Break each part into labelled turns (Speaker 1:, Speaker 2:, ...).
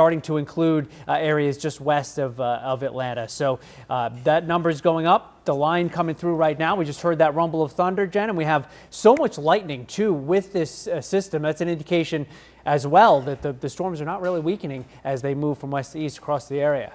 Speaker 1: starting to include areas just west of Atlanta. So that number is going up. The line coming through right now. We just heard that rumble of thunder, Jen, and we have so much lightning too with this system. That's an indication as well that the storms are not really weakening as they move from west to east across the area.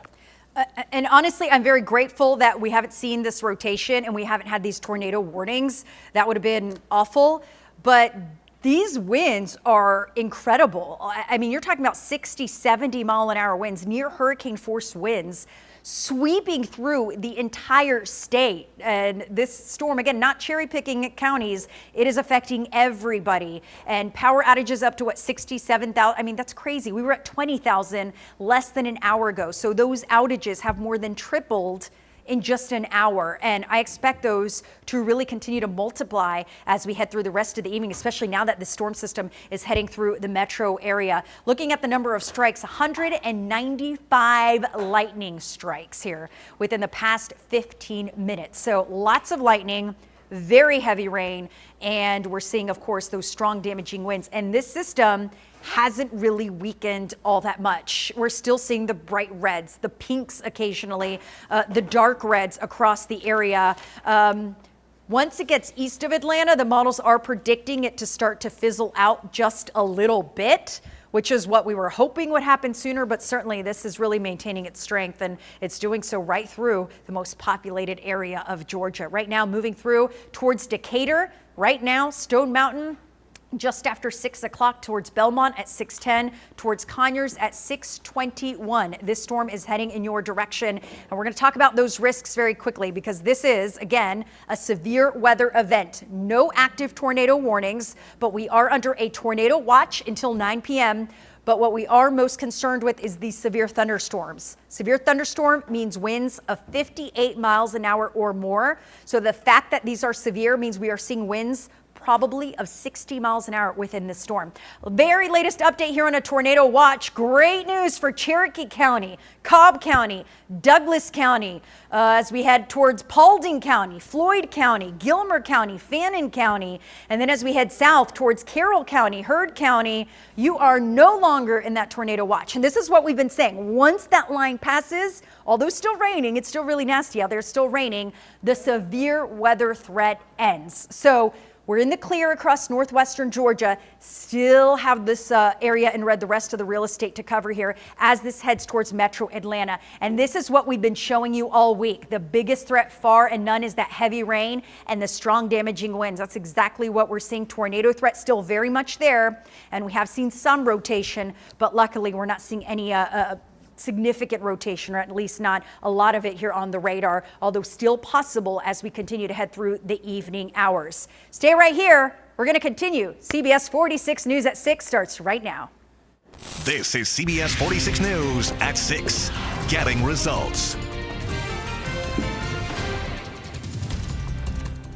Speaker 2: And honestly, I'm very grateful that we haven't seen this rotation and we haven't had these tornado warnings. That would have been awful. But these winds are incredible. I mean, you're talking about 60, 70 mile an hour winds, near hurricane force winds, sweeping through the entire state. And this storm, again, not cherry picking counties, it is affecting everybody. And power outages up to what, 67,000? I mean, that's crazy. We were at 20,000 less than an hour ago. So those outages have more than tripled in just an hour. And I expect those to really continue to multiply as we head through the rest of the evening, especially now that the storm system is heading through the metro area. Looking at the number of strikes, 195 lightning strikes here within the past 15 minutes. So lots of lightning, very heavy rain, and we're seeing, of course, those strong damaging winds. And this system hasn't really weakened all that much. We're still seeing the bright reds, the pinks occasionally, the dark reds across the area. Once it gets east of Atlanta, the models are predicting it to start to fizzle out just a little bit, which is what we were hoping would happen sooner, but certainly this is really maintaining its strength, and it's doing so right through the most populated area of Georgia. Right now, moving through towards Decatur. Right now, Stone Mountain, just after 6 o'clock, towards Belmont at 6:10, towards Conyers at 6:21. This storm is heading in your direction. And we're going to talk about those risks very quickly because this is, again, a severe weather event. No active tornado warnings, but we are under a tornado watch until 9 p.m. But what we are most concerned with is these severe thunderstorms. Severe thunderstorm means winds of 58 miles an hour or more. So the fact that these are severe means we are seeing winds probably of 60 miles an hour within this storm. Very latest update here on a tornado watch. Great news for Cherokee County, Cobb County, Douglas County, as we head towards Paulding County, Floyd County, Gilmer County, Fannin County, and then as we head south towards Carroll County, Heard County, you are no longer in that tornado watch. And this is what we've been saying. Once that line passes, although it's still raining, it's still really nasty out there, it's still raining, the severe weather threat ends. So we're in the clear across northwestern Georgia, still have this area in red, the rest of the real estate to cover here as this heads towards metro Atlanta. And this is what we've been showing you all week. The biggest threat far and none is that heavy rain and the strong damaging winds. That's exactly what we're seeing. Tornado threat still very much there. And we have seen some rotation, but luckily we're not seeing any significant rotation, or at least not a lot of it here on the radar, although still possible as we continue to head through the evening hours. Stay right here. We're going to continue. CBS 46 News at 6 starts right now.
Speaker 3: This is CBS 46 News at 6. Getting results.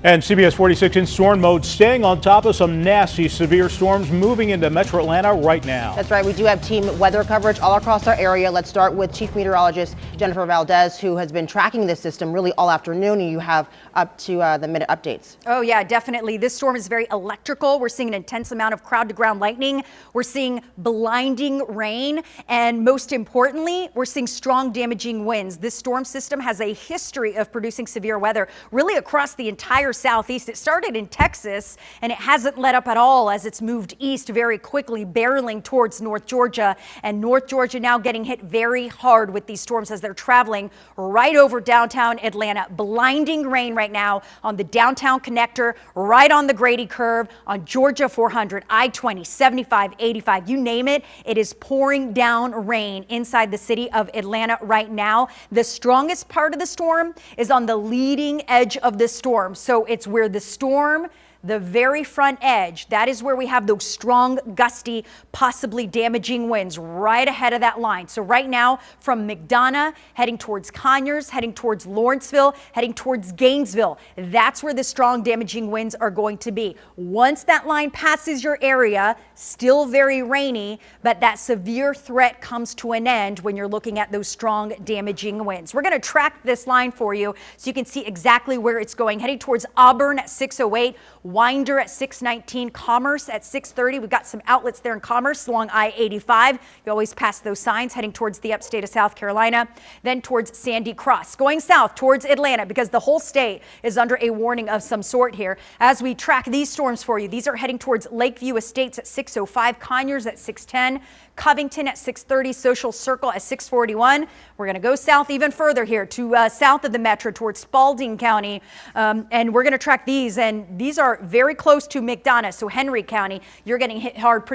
Speaker 4: And CBS 46 in storm mode, staying on top of some nasty severe storms moving into metro Atlanta right now.
Speaker 5: That's right. We do have team weather coverage all across our area. Let's start with Chief Meteorologist Jennifer Valdez, who has been tracking this system really all afternoon, and you have up to the minute updates.
Speaker 2: Oh, yeah, definitely. This storm is very electrical. We're seeing an intense amount of crowd to ground lightning. We're seeing blinding rain. And most importantly, we're seeing strong damaging winds. This storm system has a history of producing severe weather really across the entire southeast. It started in Texas and it hasn't let up at all as it's moved east very quickly, barreling towards North Georgia. And North Georgia now getting hit very hard with these storms as they're traveling right over downtown Atlanta. Blinding rain right now on the downtown connector, right on the Grady curve, on Georgia 400, I-20, 75, 85, you name it. It is pouring down rain inside the city of Atlanta right now. The strongest part of the storm is on the leading edge of the storm. So it's where the storm, the very front edge, that is where we have those strong, gusty, possibly damaging winds right ahead of that line. So right now from McDonough, heading towards Conyers, heading towards Lawrenceville, heading towards Gainesville, that's where the strong, damaging winds are going to be. Once that line passes your area, still very rainy, but that severe threat comes to an end when you're looking at those strong, damaging winds. We're going to track this line for you so you can see exactly where it's going. Heading towards Auburn at 6:08. Winder at 619, Commerce at 630. We've got some outlets there in Commerce along I-85. You always pass those signs heading towards the upstate of South Carolina, then towards Sandy Cross, going south towards Atlanta because the whole state is under a warning of some sort here. As we track these storms for you, these are heading towards Lakeview Estates at 605, Conyers at 610, Covington at 630, Social Circle at 641. We're going to go south even further here to south of the metro towards Spalding County, and we're going to track these, and these are very close to McDonough, so Henry County. You're getting hit hard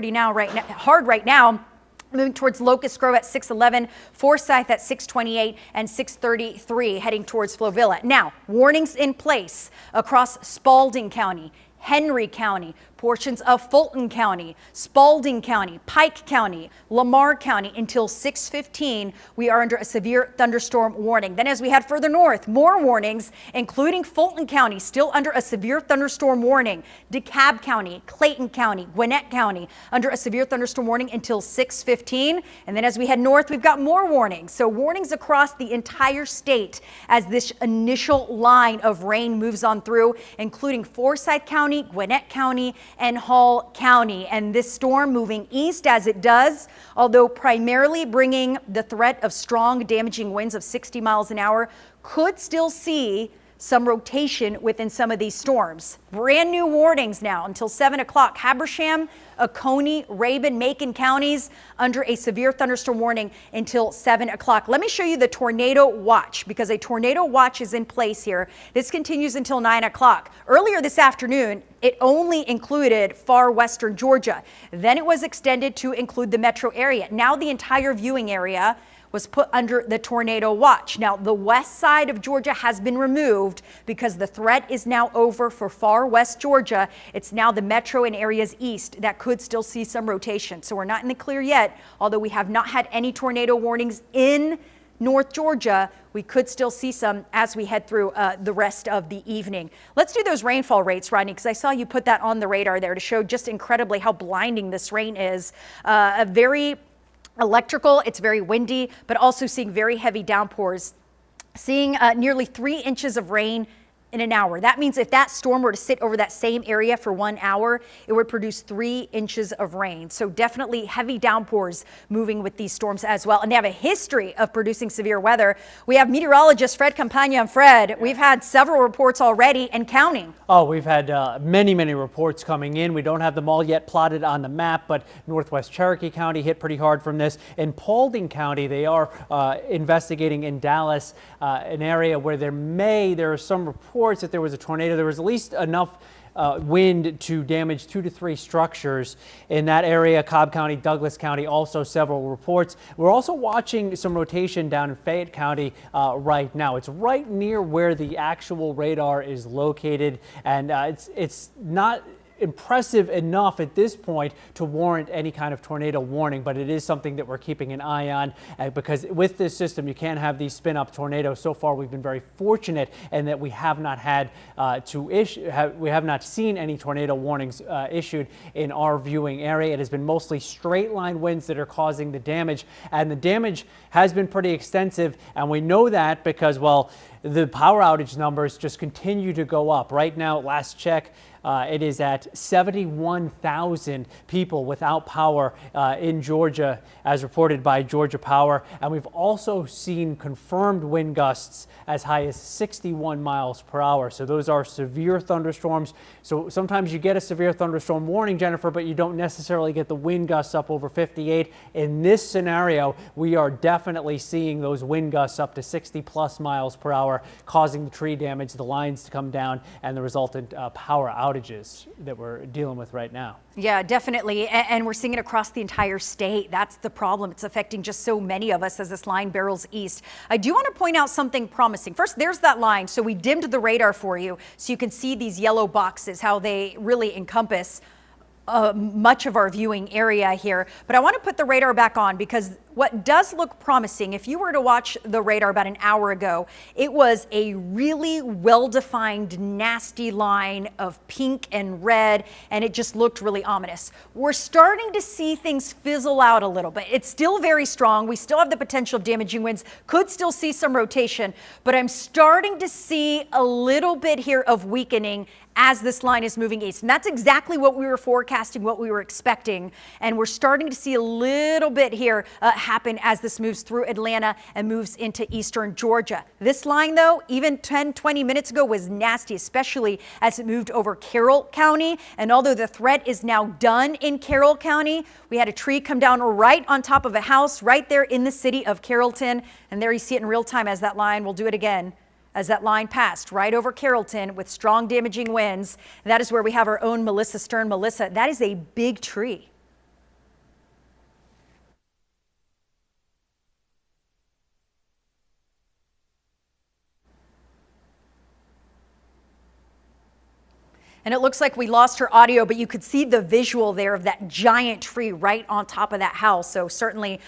Speaker 2: right now. Moving towards Locust Grove at 611, Forsyth at 628, and 633 heading towards Flovilla. Now, warnings in place across Spalding County, Henry County, portions of Fulton County, Spalding County, Pike County, Lamar County until 6:15. We are under a severe thunderstorm warning. Then as we head further north, more warnings, including Fulton County, still under a severe thunderstorm warning. DeKalb County, Clayton County, Gwinnett County under a severe thunderstorm warning until 6:15. And then as we head north, we've got more warnings. So warnings across the entire state as this initial line of rain moves on through, including Forsyth County, Gwinnett County, and Hall County. And this storm moving east as it does, although primarily bringing the threat of strong damaging winds of 60 miles an hour, could still see some rotation within some of these storms. Brand new warnings now until 7 o'clock. Habersham, Oconee, Rabun, Macon counties under a severe thunderstorm warning until 7 o'clock. Let me show you the tornado watch because a tornado watch is in place here. This continues until 9 o'clock. Earlier this afternoon, it only included far western Georgia. Then it was extended to include the metro area. Now the entire viewing area was put under the tornado watch. Now, the west side of Georgia has been removed because the threat is now over for far west Georgia. It's now the metro and areas east that could still see some rotation. So we're not in the clear yet, although we have not had any tornado warnings in North Georgia. We could still see some as we head through the rest of the evening. Let's do those rainfall rates, Rodney, because I saw you put that on the radar there to show just incredibly how blinding this rain is. A very electrical, it's very windy, but also seeing very heavy downpours, seeing nearly 3 inches of rain in an hour. That means if that storm were to sit over that same area for 1 hour, it would produce 3 inches of rain. So definitely heavy downpours moving with these storms as well. And they have a history of producing severe weather. We have meteorologist Fred Campagna. Fred, we've had several reports already and counting.
Speaker 1: Oh, we've had many reports coming in. We don't have them all yet plotted on the map, but Northwest Cherokee County hit pretty hard from this. In Paulding County, they are investigating in Dallas, an area where there are some reports that there was a tornado. There was at least enough wind to damage 2 to 3 structures in that area. Cobb County, Douglas County, also several reports. We're also watching some rotation down in Fayette County right now. It's right near where the actual radar is located, and it's not impressive enough at this point to warrant any kind of tornado warning, but it is something that we're keeping an eye on because with this system you can't have these spin-up tornadoes. So far we've been very fortunate in that we have not had we have not seen any tornado warnings issued in our viewing area. It has been mostly straight line winds that are causing the damage, and the damage has been pretty extensive, and we know that because, well, the power outage numbers just continue to go up. Right now, last check, it is at 71,000 people without power in Georgia, as reported by Georgia Power. And we've also seen confirmed wind gusts as high as 61 miles per hour. So those are severe thunderstorms. So sometimes you get a severe thunderstorm warning, Jennifer, but you don't necessarily get the wind gusts up over 58. In this scenario, we are definitely seeing those wind gusts up to 60 plus miles per hour, causing the tree damage, the lines to come down, and the resultant power outages that we're dealing with right now.
Speaker 2: Yeah, definitely. And we're seeing it across the entire state. That's the problem. It's affecting just so many of us as this line barrels east. I do want to point out something promising. First, there's that line. So we dimmed the radar for you so you can see these yellow boxes, how they really encompass much of our viewing area here. But I want to put the radar back on because What does look promising, if you were to watch the radar about an hour ago, it was a really well-defined, nasty line of pink and red, and it just looked really ominous. We're starting to see things fizzle out a little bit. It's still very strong. We still have the potential of damaging winds, could still see some rotation, but I'm starting to see a little bit here of weakening as this line is moving east. And that's exactly what we were forecasting, what we were expecting. And we're starting to see a little bit here happen as this moves through Atlanta and moves into eastern Georgia. This line, though, even 10, 20 minutes ago was nasty, especially as it moved over Carroll County. And although the threat is now done in Carroll County, we had a tree come down right on top of a house right there in the city of Carrollton. And there you see it in real time as that line, we'll do it again, as that line passed right over Carrollton with strong damaging winds. That is where we have our own Melissa Stern. Melissa, that is a big tree. And it looks like we lost her audio, but you could see the visual there of that giant tree right on top of that house. So certainly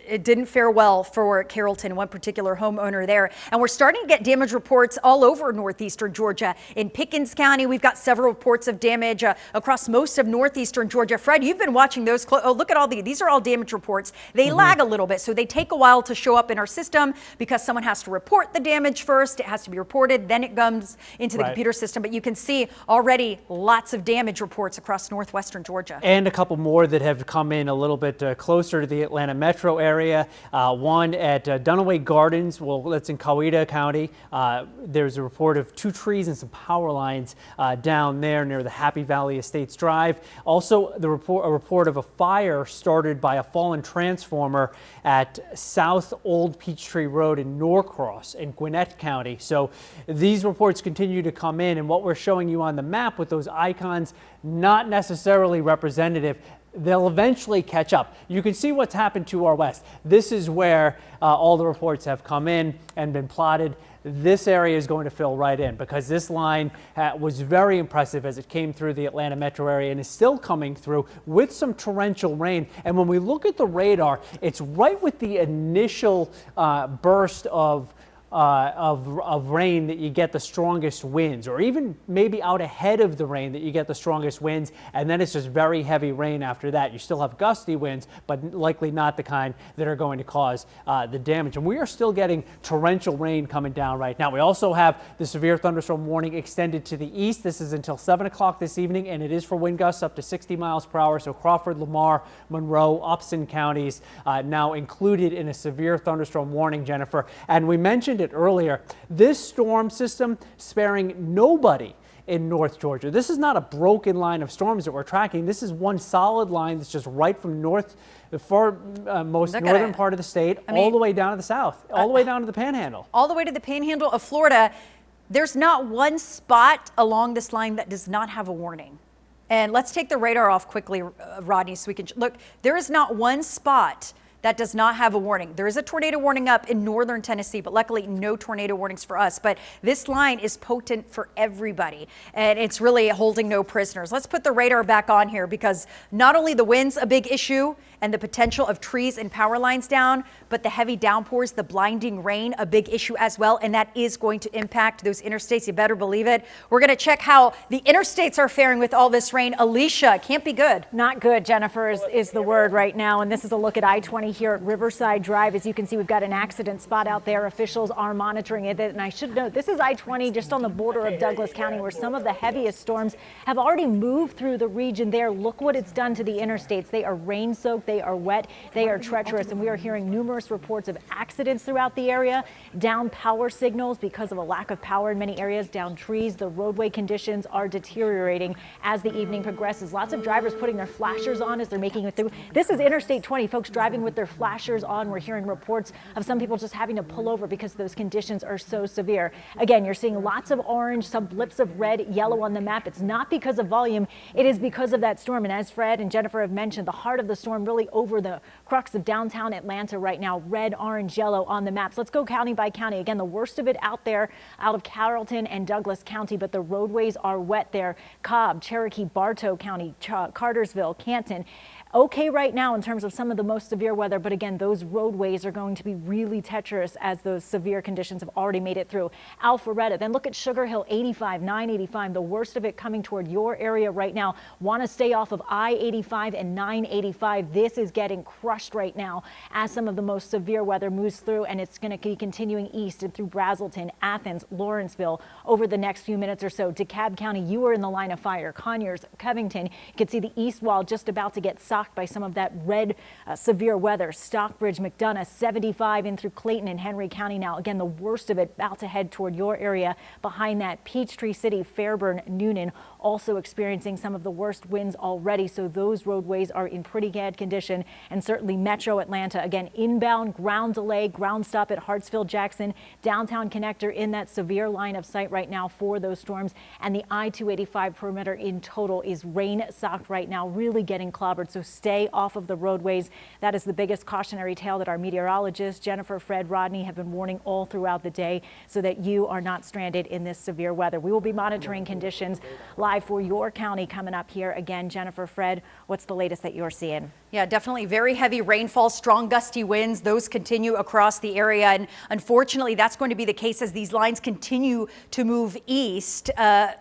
Speaker 2: it didn't fare well for Carrollton, one particular homeowner there. And we're starting to get damage reports all over northeastern Georgia. In Pickens County, we've got several reports of damage across most of northeastern Georgia. Fred, you've been watching those. Oh, look at all these are all damage reports. They lag a little bit, so they take a while to show up in our system because someone has to report the damage first. It has to be reported, then it comes into the computer system. But you can see already lots of damage reports across northwestern Georgia.
Speaker 1: And a couple more that have come in a little bit closer to the Atlanta metro area. One at Dunaway Gardens, well, that's in Coweta County. There's a report of 2 trees and some power lines down there near the Happy Valley Estates Drive. Also, a report of a fire started by a fallen transformer at South Old Peachtree Road in Norcross in Gwinnett County. So these reports continue to come in, and what we're showing you on the map with those icons, not necessarily representative. They'll eventually catch up. You can see what's happened to our west. This is where all the reports have come in and been plotted. This area is going to fill right in because this line was very impressive as it came through the Atlanta metro area and is still coming through with some torrential rain. And when we look at the radar, it's right with the initial burst of rain that you get the strongest winds, or even maybe out ahead of the rain that you get the strongest winds, and then it's just very heavy rain after that. You still have gusty winds, but likely not the kind that are going to cause the damage. And we are still getting torrential rain coming down right now. We also have the severe thunderstorm warning extended to the east. This is until 7 o'clock this evening, and it is for wind gusts up to 60 miles per hour. So Crawford, Lamar, Monroe, Upson counties now included in a severe thunderstorm warning, Jennifer. And we mentioned it earlier, this storm system sparing nobody in North Georgia. This is not a broken line of storms that we're tracking. This is one solid line that's just right from the far most northern part of the state, all the way down to the south, all the way down to the Panhandle.
Speaker 2: All the way to the Panhandle of Florida. There's not one spot along this line that does not have a warning. And let's take the radar off quickly, Rodney, so we can look. There is not one spot that does not have a warning. There is a tornado warning up in northern Tennessee, but luckily no tornado warnings for us. But this line is potent for everybody, and it's really holding no prisoners. Let's put the radar back on here because not only the winds a big issue and the potential of trees and power lines down, but the heavy downpours, the blinding rain, a big issue as well, and that is going to impact those interstates. You better believe it. We're going to check how the interstates are faring with all this rain. Alicia, can't be good.
Speaker 6: Not good, Jennifer, is the word right now. And this is a look at I-20 here at Riverside Drive. As you can see, we've got an accident spot out there. Officials are monitoring it. And I should note, this is I-20 just on the border of Douglas County, where some of the heaviest storms have already moved through the region there. Look what it's done to the interstates. They are rain-soaked, they are wet, they are treacherous, and we are hearing numerous reports of accidents throughout the area, down power signals because of a lack of power in many areas, down trees. The roadway conditions are deteriorating as the evening progresses. Lots of drivers putting their flashers on as they're making it through. This is Interstate 20, folks driving with their flashers on. We're hearing reports of some people just having to pull over because those conditions are so severe. Again, you're seeing lots of orange, some blips of red, yellow on the map. It's not because of volume, it is because of that storm. And as Fred and Jennifer have mentioned, the heart of the storm really over the crux of downtown Atlanta right now, red, orange, yellow on the maps. Let's go county by county. Again, the worst of it out there out of Carrollton and Douglas County, but the roadways are wet there. Cobb, Cherokee, Bartow County, Cartersville, Canton. okay right now in terms of some of the most severe weather, but again, those roadways are going to be really treacherous as those severe conditions have already made it through Alpharetta. Then look at Sugar Hill, 85, 985, the worst of it coming toward your area right now. Want to stay off of I-85 and 985. This is getting crushed right now as some of the most severe weather moves through, and it's going to be continuing east and through Brazelton, Athens, Lawrenceville over the next few minutes or so. DeKalb County, you are in the line of fire. Conyers, Covington, you can see the east wall just about to get socked by some of that red severe weather. Stockbridge, McDonough, 75 in through Clayton and Henry County now. Again, the worst of it about to head toward your area. Behind that, Peachtree City, Fairburn, Noonan also experiencing some of the worst winds already. So those roadways are in pretty bad condition. And certainly Metro Atlanta, again, inbound ground delay, ground stop at Hartsfield Jackson, downtown connector in that severe line of sight right now for those storms. And the I-285 perimeter in total is rain socked right now, really getting clobbered. So stay off of the roadways. That is the biggest cautionary tale that our meteorologists, Jennifer, Fred, Rodney, have been warning all throughout the day so that you are not stranded in this severe weather. We will be monitoring conditions live for your county coming up here. Again, Jennifer, Fred, what's the latest that you're seeing?
Speaker 2: Yeah, definitely very heavy rainfall, strong gusty winds. Those continue across the area. And unfortunately, that's going to be the case as these lines continue to move east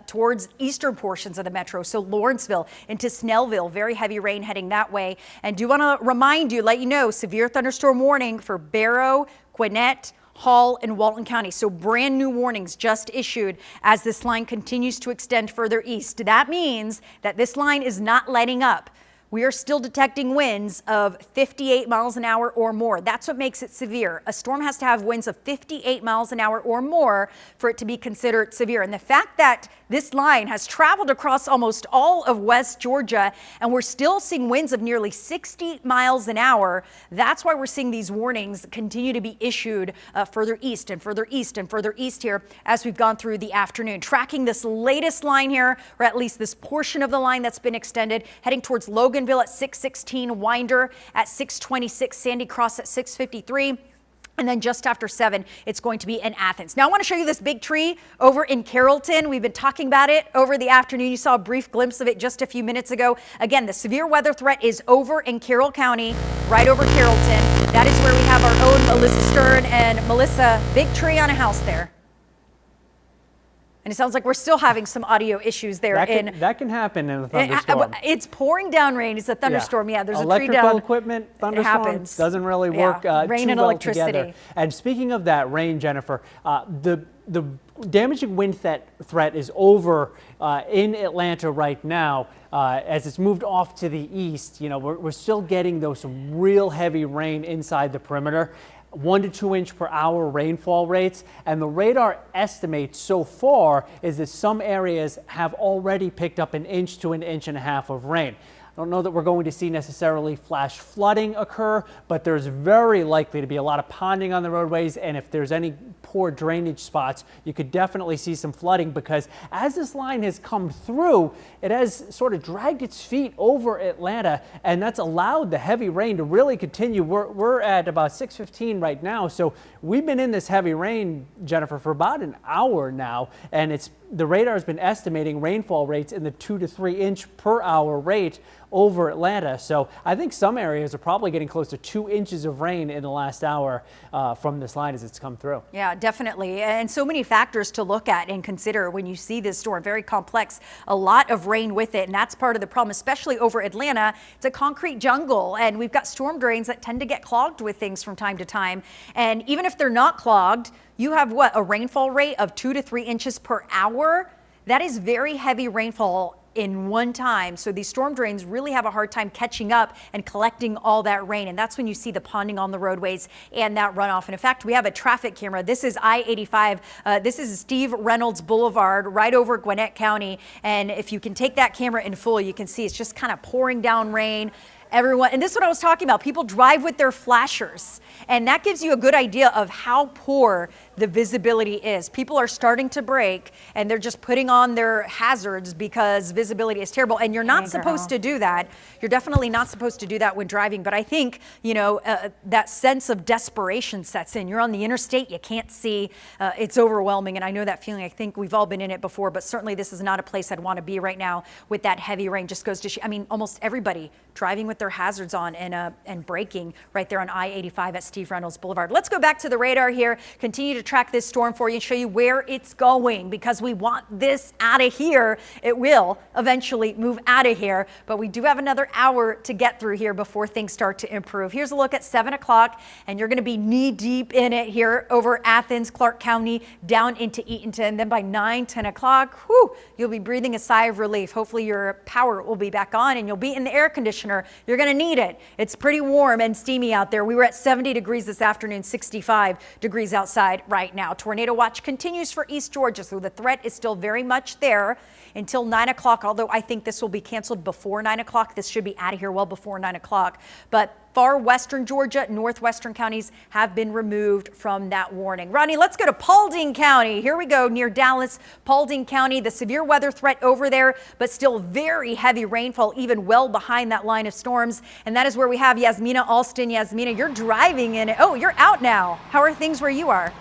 Speaker 2: towards eastern portions of the metro. So Lawrenceville into Snellville, very heavy rain heading that way. And do want to remind you, let you know, severe thunderstorm warning for Barrow, Gwinnett, Hall, and Walton County. So brand new warnings just issued as this line continues to extend further east. That means that this line is not letting up. We are still detecting winds of 58 miles an hour or more. That's what makes it severe. A storm has to have winds of 58 miles an hour or more for it to be considered severe. And the fact that this line has traveled across almost all of West Georgia, and we're still seeing winds of nearly 60 miles an hour, that's why we're seeing these warnings continue to be issued further east and further east and further east here as we've gone through the afternoon. Tracking this latest line here, or at least this portion of the line that's been extended, heading towards Loganville at 6:16, Winder at 6:26, Sandy Cross at 6:53. And then just after 7, it's going to be in Athens. Now I want to show you this big tree over in Carrollton. We've been talking about it over the afternoon. You saw a brief glimpse of it just a few minutes ago. Again, the severe weather threat is over in Carroll County, right over Carrollton. That is where we have our own Melissa Stern. And Melissa, big tree on a house there. And it sounds like we're still having some audio issues there.
Speaker 1: That can happen in a thunderstorm.
Speaker 2: It's pouring down rain. It's a thunderstorm. Yeah, there's a tree down.
Speaker 1: Electrical equipment, thunderstorm doesn't really work
Speaker 2: rain
Speaker 1: too
Speaker 2: and
Speaker 1: well
Speaker 2: electricity
Speaker 1: together. And speaking of that rain, Jennifer, the damaging wind threat is over in Atlanta right now. As it's moved off to the east, you know, we're still getting those real heavy rain inside the perimeter. 1 to 2 inch per hour rainfall rates, and the radar estimate so far is that some areas have already picked up 1 inch to 1.5 inches of rain. I don't know that we're going to see necessarily flash flooding occur, but there's very likely to be a lot of ponding on the roadways, and if there's any poor drainage spots, you could definitely see some flooding, because as this line has come through, it has sort of dragged its feet over Atlanta, and that's allowed the heavy rain to really continue. We're at about 6:15 right now, so we've been in this heavy rain, Jennifer, for about an hour now, and the radar has been estimating rainfall rates in the 2 to 3 inch per hour rate over Atlanta. So I think some areas are probably getting close to 2 inches of rain in the last hour from this line as it's come through.
Speaker 2: Yeah, definitely. And so many factors to look at and consider when you see this storm. Very complex, a lot of rain with it. And that's part of the problem, especially over Atlanta. It's a concrete jungle, and we've got storm drains that tend to get clogged with things from time to time. And even if they're not clogged, you have a rainfall rate of 2 to 3 inches per hour. That is very heavy rainfall in one time. So these storm drains really have a hard time catching up and collecting all that rain. And that's when you see the ponding on the roadways and that runoff. And in fact, we have a traffic camera. This is I-85. This is Steve Reynolds Boulevard right over Gwinnett County. And if you can take that camera in full, you can see it's just kind of pouring down rain. Everyone, and this is what I was talking about. People drive with their flashers, and that gives you a good idea of how poor the visibility is. People are starting to brake, and they're just putting on their hazards because visibility is terrible. And you're not supposed to do that. You're definitely not supposed to do that when driving. But I think, you know, that sense of desperation sets in. You're on the interstate, you can't see. It's overwhelming, and I know that feeling. I think we've all been in it before, but certainly this is not a place I'd want to be right now with that heavy rain. Just goes to I mean, almost everybody driving with their hazards on and braking right there on I-85 at Steve Reynolds Boulevard. Let's go back to the radar here, continue to track this storm for you and show you where it's going, because we want this out of here. It will eventually move out of here, but we do have another hour to get through here before things start to improve. Here's a look at 7 o'clock, and you're going to be knee deep in it here over Athens, Clark County, down into Eatonton. Then by 9, 10 o'clock, you'll be breathing a sigh of relief. Hopefully your power will be back on and you'll be in the air conditioner. You're going to need it. It's pretty warm and steamy out there. We were at 70 degrees this afternoon, 65 degrees outside right now. Tornado watch continues for East Georgia, so the threat is still very much there until 9 o'clock, although I think this will be canceled before 9 o'clock. This should be out of here well before 9 o'clock. But far western Georgia, northwestern counties have been removed from that warning. Ronnie, let's go to Paulding County. Here we go, near Dallas, Paulding County. The severe weather threat over there, but still very heavy rainfall, even well behind that line of storms. And that is where we have Yasmina Alston. Yasmina, you're driving in it. Oh, you're out now. How are things where you are?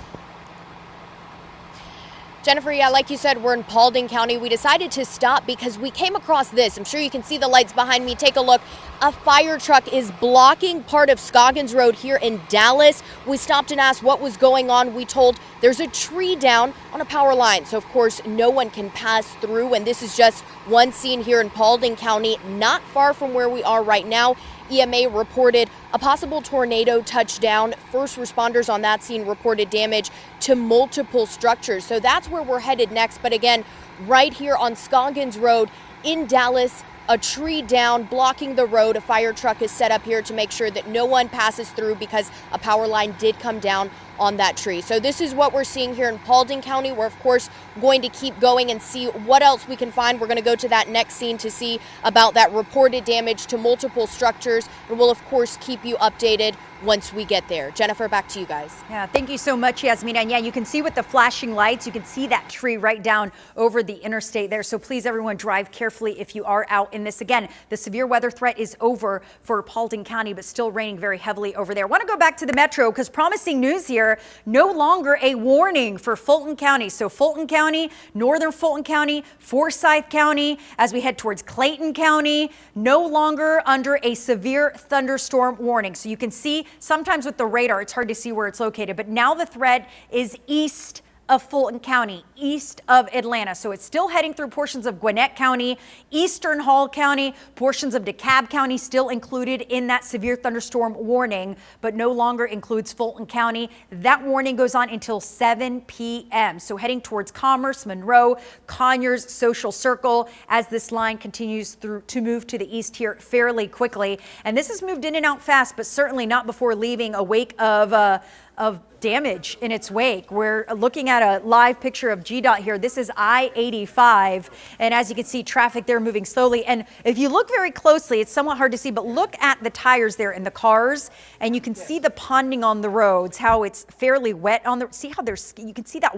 Speaker 7: Jennifer, yeah, like you said, we're in Paulding County. We decided to stop because we came across this. I'm sure you can see the lights behind me. Take a look. A fire truck is blocking part of Scoggins Road here in Dallas. We stopped and asked what was going on. We told there's a tree down on a power line. So, of course, no one can pass through. And this is just one scene here in Paulding County, not far from where we are right now. EMA reported a possible tornado touchdown. First responders on that scene reported damage to multiple structures. So that's where we're headed next. But again, right here on Scoggins Road in Dallas, a tree down blocking the road. A fire truck is set up here to make sure that no one passes through because a power line did come down on that tree. So this is what we're seeing here in Paulding County. We're of course going to keep going and see what else we can find. We're going to go to that next scene to see about that reported damage to multiple structures, and we'll of course keep you updated once we get there. Jennifer, back to you guys.
Speaker 2: Yeah, thank you so much, Yasmina. And yeah, you can see with the flashing lights, you can see that tree right down over the interstate there. So please, everyone, drive carefully if you are out in this. Again, the severe weather threat is over for Paulding County, but still raining very heavily over there. I want to go back to the metro because promising news here, no longer a warning for Fulton County. So Fulton County, northern Fulton County, Forsyth County, as we head towards Clayton County, no longer under a severe thunderstorm warning. So you can see sometimes with the radar, it's hard to see where it's located, but now the threat is east of Fulton County, east of Atlanta. So it's still heading through portions of Gwinnett County, eastern Hall County, portions of DeKalb County still included in that severe thunderstorm warning, but no longer includes Fulton County. That warning goes on until 7 p.m. So heading towards Commerce, Monroe, Conyers, Social Circle, as this line continues through to move to the east here fairly quickly. And this has moved in and out fast, but certainly not before leaving a wake of damage in its wake. We're looking at a live picture of GDOT here. This is I-85, and as you can see, traffic there moving slowly. And if you look very closely, it's somewhat hard to see, but look at the tires there in the cars, and you can see the ponding on the roads, how it's fairly wet on the, see how there's, you can see that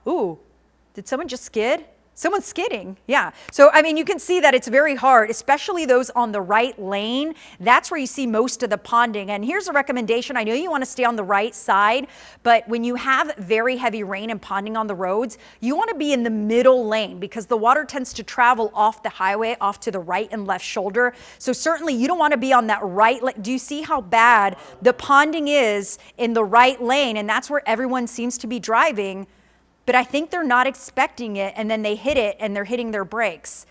Speaker 2: ooh, did someone just skid? Someone's skidding, yeah. So, I mean, you can see that it's very hard, especially those on the right lane. That's where you see most of the ponding. And here's a recommendation. I know you want to stay on the right side, but when you have very heavy rain and ponding on the roads, you want to be in the middle lane because the water tends to travel off the highway, off to the right and left shoulder. So certainly you don't want to be on that right lane. Do you see how bad the ponding is in the right lane? And that's where everyone seems to be driving. But I think they're not expecting it, and then they hit it, and they're hitting their brakes.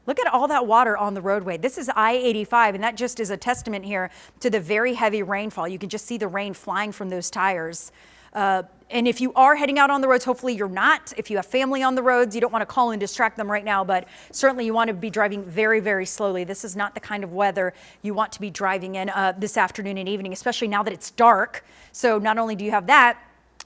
Speaker 2: Look at all that water on the roadway. This is I-85, and that just is a testament here to the very heavy rainfall. You can just see the rain flying from those tires. And if you are heading out on the roads, hopefully you're not. If you have family on the roads, you don't want to call and distract them right now, but certainly you want to be driving very, very slowly. This is not the kind of weather you want to be driving in this afternoon and evening, especially now that it's dark. So not only do you have that,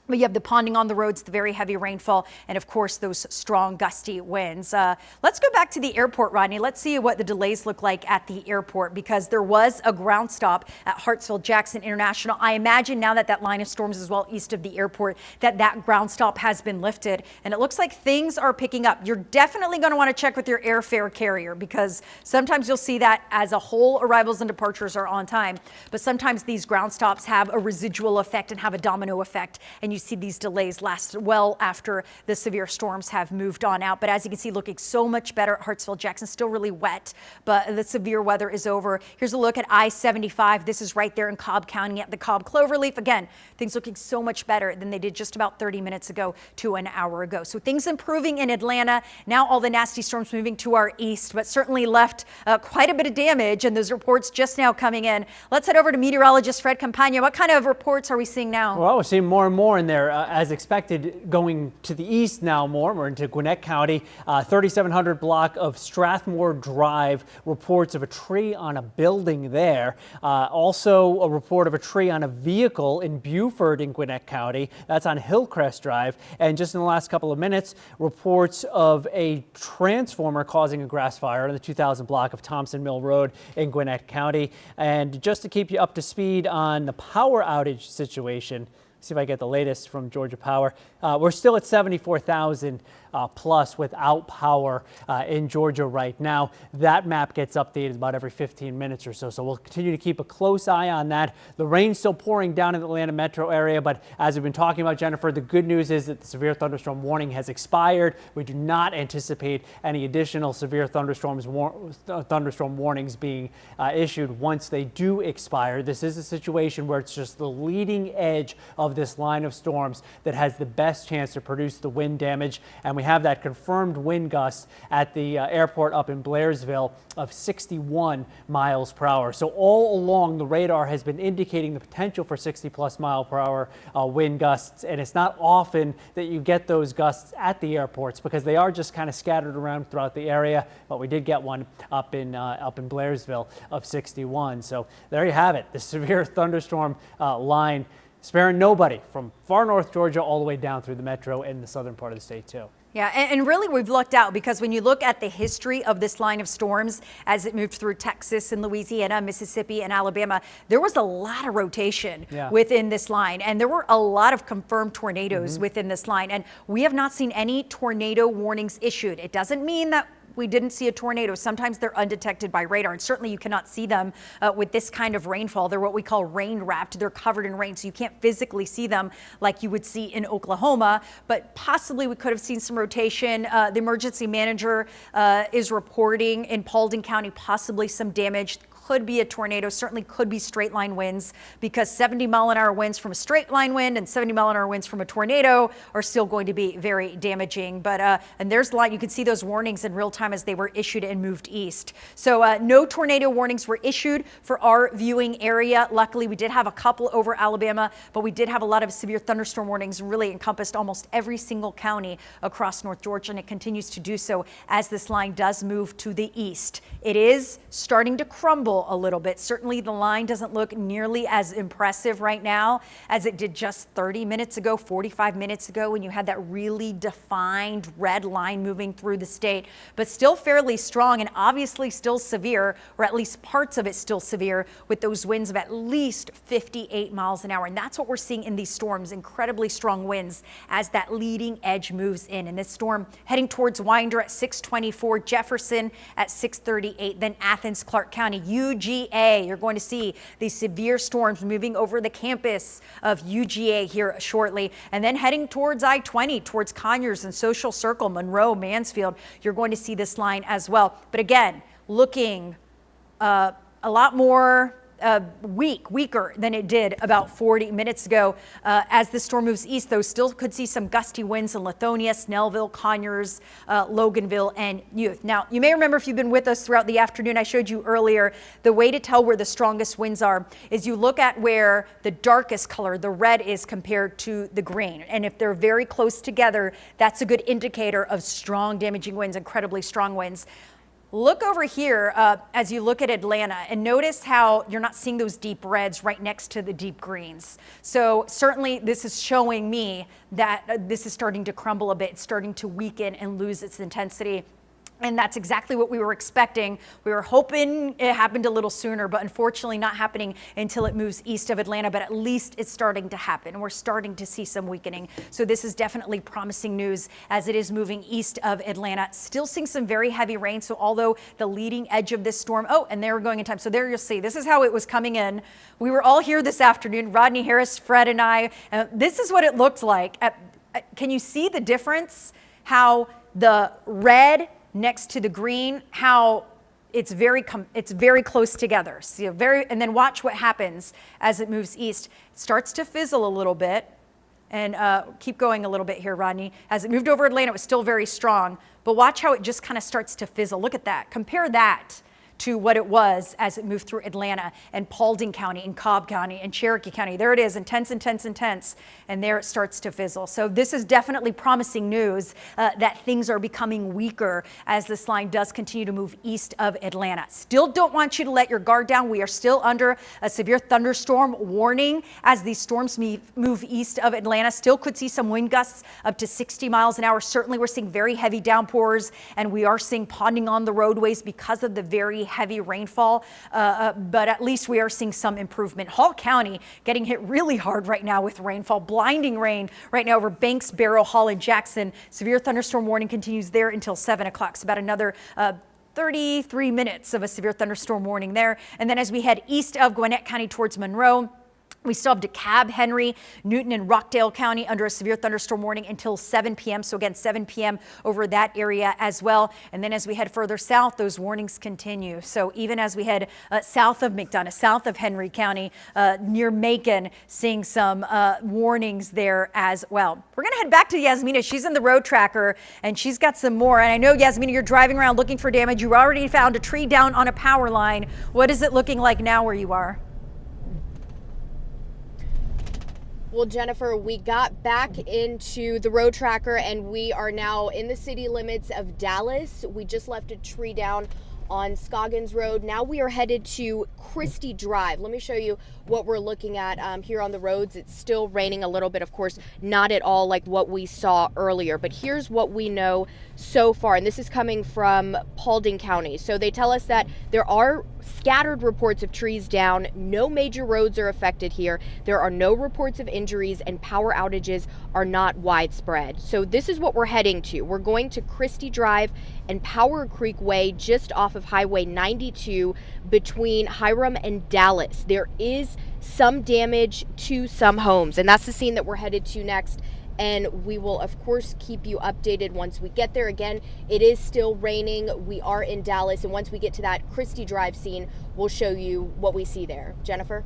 Speaker 2: but you have the ponding on the roads, the very heavy rainfall, and of course, those strong gusty winds. Let's go back to the airport, Rodney. Let's see what the delays look like at the airport because there was a ground stop at Hartsfield-Jackson International. I imagine now that that line of storms is well east of the airport, that ground stop has been lifted, and it looks like things are picking up. You're definitely going to want to check with your airfare carrier because sometimes you'll see that as a whole arrivals and departures are on time, but sometimes these ground stops have a residual effect and have a domino effect, and you you see these delays last well after the severe storms have moved on out. But as you can see, looking so much better at Hartsville Jackson, still really wet, but the severe weather is over. Here's a look at I-75. This is right there in Cobb County at the Cobb Cloverleaf. Again, things looking so much better than they did just about 30 minutes ago to an hour ago. So things improving in Atlanta. Now all the nasty storms moving to our east, but certainly left quite a bit of damage, and those reports just now coming in. Let's head over to meteorologist Fred Campagna. What kind of reports are we seeing now?
Speaker 1: Well, we're seeing more and more in there, as expected, going to the east now more. We're into Gwinnett County, 3700 block of Strathmore Drive. Reports of a tree on a building there. Also a report of a tree on a vehicle in Beaufort in Gwinnett County. That's on Hillcrest Drive. And just in the last couple of minutes, reports of a transformer causing a grass fire on the 2000 block of Thompson Mill Road in Gwinnett County. And just to keep you up to speed on the power outage situation, see if I get the latest from Georgia Power. We're still at 74,000 plus without power in Georgia right now. That map gets updated about every 15 minutes or so. So we'll continue to keep a close eye on that. The rain's still pouring down in the Atlanta metro area, but as we've been talking about, Jennifer, the good news is that the severe thunderstorm warning has expired. We do not anticipate any additional severe thunderstorm warnings being issued once they do expire. This is a situation where it's just the leading edge of this line of storms that has the best chance to produce the wind damage, and we have that confirmed wind gust at the airport up in Blairsville of 61 miles per hour. So all along the radar has been indicating the potential for 60+ mile per hour wind gusts, and it's not often that you get those gusts at the airports because they are just kind of scattered around throughout the area, but we did get one up in Blairsville of 61. So there you have it, the severe thunderstorm line sparing nobody from far north Georgia all the way down through the metro and the southern part of the state too.
Speaker 2: Yeah, and really we've lucked out because when you look at the history of this line of storms as it moved through Texas and Louisiana, Mississippi and Alabama, there was a lot of rotation within this line, and there were a lot of confirmed tornadoes within this line, and we have not seen any tornado warnings issued. It doesn't mean that we didn't see a tornado. Sometimes they're undetected by radar, and certainly you cannot see them with this kind of rainfall. They're what we call rain wrapped. They're covered in rain, so you can't physically see them like you would see in Oklahoma, but possibly we could have seen some rotation. The emergency manager is reporting in Paulding County possibly some damage. Could be a tornado, certainly could be straight line winds, because 70-mile-an-hour winds from a straight line wind and 70-mile-an-hour winds from a tornado are still going to be very damaging. But and there's a lot, you can see those warnings in real time as they were issued and moved east. So no tornado warnings were issued for our viewing area. Luckily, we did have a couple over Alabama, but we did have a lot of severe thunderstorm warnings, really encompassed almost every single county across North Georgia, and it continues to do so as this line does move to the east. It is starting to crumble a little bit. Certainly the line doesn't look nearly as impressive right now as it did just 30 minutes ago, 45 minutes ago, when you had that really defined red line moving through the state, but still fairly strong and obviously still severe, or at least parts of it still severe, with those winds of at least 58 miles an hour. And that's what we're seeing in these storms, incredibly strong winds as that leading edge moves in. And this storm heading towards Winder at 624, Jefferson at 638, then Athens, Clark County, UGA. You're going to see these severe storms moving over the campus of UGA here shortly, and then heading towards I-20, towards Conyers and Social Circle, Monroe, Mansfield. You're going to see this line as well. But again, looking a lot more weaker than it did about 40 minutes ago. As the storm moves east, though, still could see some gusty winds in Lithonia, Snellville, Conyers, Loganville, and Youth. Now, you may remember if you've been with us throughout the afternoon, I showed you earlier, the way to tell where the strongest winds are is you look at where the darkest color, the red, is compared to the green. And if they're very close together, that's a good indicator of strong damaging winds, incredibly strong winds. Look over here as you look at Atlanta and notice how you're not seeing those deep reds right next to the deep greens. So certainly this is showing me that this is starting to crumble a bit, starting to weaken and lose its intensity. And that's exactly what we were expecting. We were hoping it happened a little sooner, but unfortunately not happening until it moves east of Atlanta, but at least it's starting to happen. We're starting to see some weakening. So this is definitely promising news as it is moving east of Atlanta. Still seeing some very heavy rain. So although the leading edge of this storm, and they were going in time. So there you'll see, this is how it was coming in. We were all here this afternoon, Rodney Harris, Fred and I. This is what it looked like. Can you see the difference? How the red next to the green, how it's very close together. See, and then watch what happens as it moves east. It starts to fizzle a little bit, and keep going a little bit here, Rodney. As it moved over Atlanta, it was still very strong, but watch how it just kind of starts to fizzle. Look at that. Compare that to what it was as it moved through Atlanta and Paulding County and Cobb County and Cherokee County. There it is, intense, intense, intense, and there it starts to fizzle. So this is definitely promising news that things are becoming weaker as this line does continue to move east of Atlanta. Still don't want you to let your guard down. We are still under a severe thunderstorm warning as these storms move east of Atlanta. Still could see some wind gusts up to 60 miles an hour. Certainly we're seeing very heavy downpours, and we are seeing ponding on the roadways because of the very heavy rainfall, but at least we are seeing some improvement. Hall County getting hit really hard right now with rainfall, blinding rain right now over Banks, Barrow, Hall, and Jackson. Severe thunderstorm warning continues there until 7 o'clock. It's about another 33 minutes of a severe thunderstorm warning there. And then as we head east of Gwinnett County towards Monroe, we still have DeKalb, Henry, Newton, and Rockdale County under a severe thunderstorm warning until 7 p.m. So again, 7 p.m. over that area as well. And then as we head further south, those warnings continue. So even as we head south of McDonough, south of Henry County, near Macon, seeing some warnings there as well. We're going to head back to Yasmina. She's in the road tracker, and she's got some more. And I know, Yasmina, you're driving around looking for damage. You already found a tree down on a power line. What is it looking like now where you are?
Speaker 7: Well, Jennifer, we got back into the road tracker and we are now in the city limits of Dallas. We just left a tree down on Scoggins Road. Now we are headed to Christie Drive. Let me show you what we're looking at here on the roads. It's still raining a little bit, of course, not at all like what we saw earlier, but here's what we know so far, and this is coming from Paulding County. So they tell us that there are scattered reports of trees down. No major roads are affected here. There are no reports of injuries, and power outages are not widespread. So this is what we're heading to. We're going to Christie Drive and Power Creek Way, just off of Highway 92 between Hiram and Dallas. There is some damage to some homes, and that's the scene that we're headed to next. And we will, of course, keep you updated once we get there. Again, it is still raining. We are in Dallas, and once we get to that Christie Drive scene, we'll show you what we see there. Jennifer?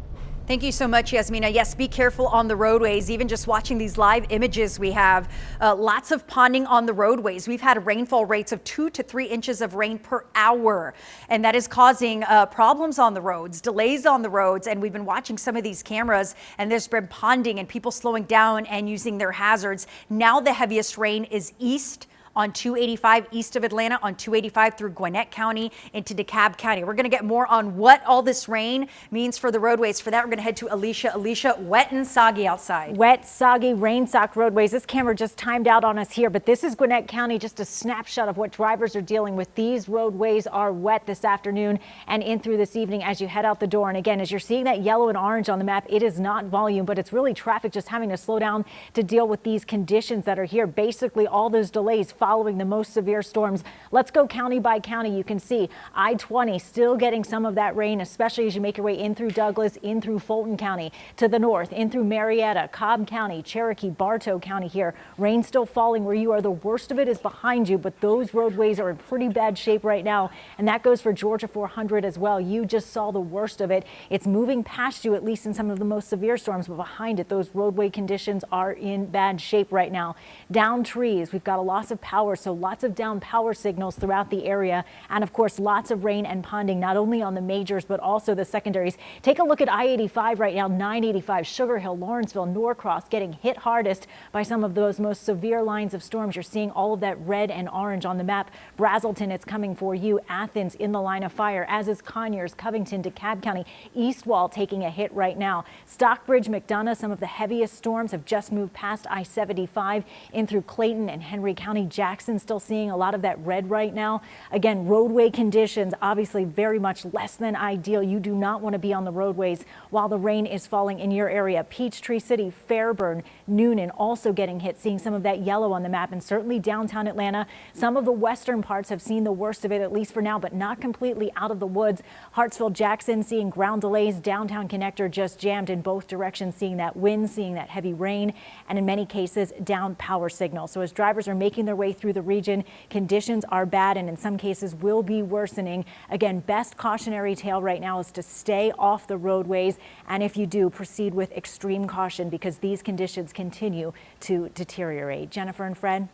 Speaker 2: Thank you so much, Yasmina. Yes, be careful on the roadways. Even just watching these live images we have, lots of ponding on the roadways. We've had rainfall rates of 2 to 3 inches of rain per hour, and that is causing problems on the roads, delays on the roads. And we've been watching some of these cameras, and there's been ponding and people slowing down and using their hazards. Now the heaviest rain is east on 285 east of Atlanta, on 285 through Gwinnett County into DeKalb County. We're going to get more on what all this rain means for the roadways. For that, we're going to head to Alicia. Alicia, wet and soggy outside.
Speaker 6: Wet, soggy, rain-soaked roadways. This camera just timed out on us here, but this is Gwinnett County, just a snapshot of what drivers are dealing with. These roadways are wet this afternoon and in through this evening as you head out the door. And again, as you're seeing that yellow and orange on the map, it is not volume, but it's really traffic just having to slow down to deal with these conditions that are here. Basically, all those delays following the most severe storms. Let's go county by county. You can see I-20 still getting some of that rain, especially as you make your way in through Douglas, in through Fulton County, to the north, in through Marietta, Cobb County, Cherokee, Bartow County here. Rain still falling where you are. The worst of it is behind you, but those roadways are in pretty bad shape right now, and that goes for Georgia 400 as well. You just saw the worst of it. It's moving past you, at least in some of the most severe storms, but behind it, those roadway conditions are in bad shape right now. Down trees, we've got a loss of power, so lots of down power signals throughout the area. And of course, lots of rain and ponding, not only on the majors, but also the secondaries. Take a look at I-85 right now, 985, Sugar Hill, Lawrenceville, Norcross getting hit hardest by some of those most severe lines of storms. You're seeing all of that red and orange on the map. Brazelton, it's coming for you. Athens in the line of fire, as is Conyers, Covington, DeKalb County. Eastwall taking a hit right now. Stockbridge, McDonough, some of the heaviest storms have just moved past I-75 in through Clayton and Henry County. Jackson still seeing a lot of that red right now. Again, roadway conditions obviously very much less than ideal. You do not want to be on the roadways while the rain is falling in your area. Peachtree City, Fairburn, Noonan also getting hit, seeing some of that yellow on the map, and certainly downtown Atlanta. Some of the western parts have seen the worst of it, at least for now, but not completely out of the woods. Hartsville, Jackson seeing ground delays. Downtown connector just jammed in both directions, seeing that wind, seeing that heavy rain, and in many cases down power signal. So as drivers are making their way through the region, conditions are bad and in some cases will be worsening. Again, best cautionary tale right now is to stay off the roadways, and if you do, proceed with extreme caution because these conditions continue to deteriorate. Jennifer and Fred.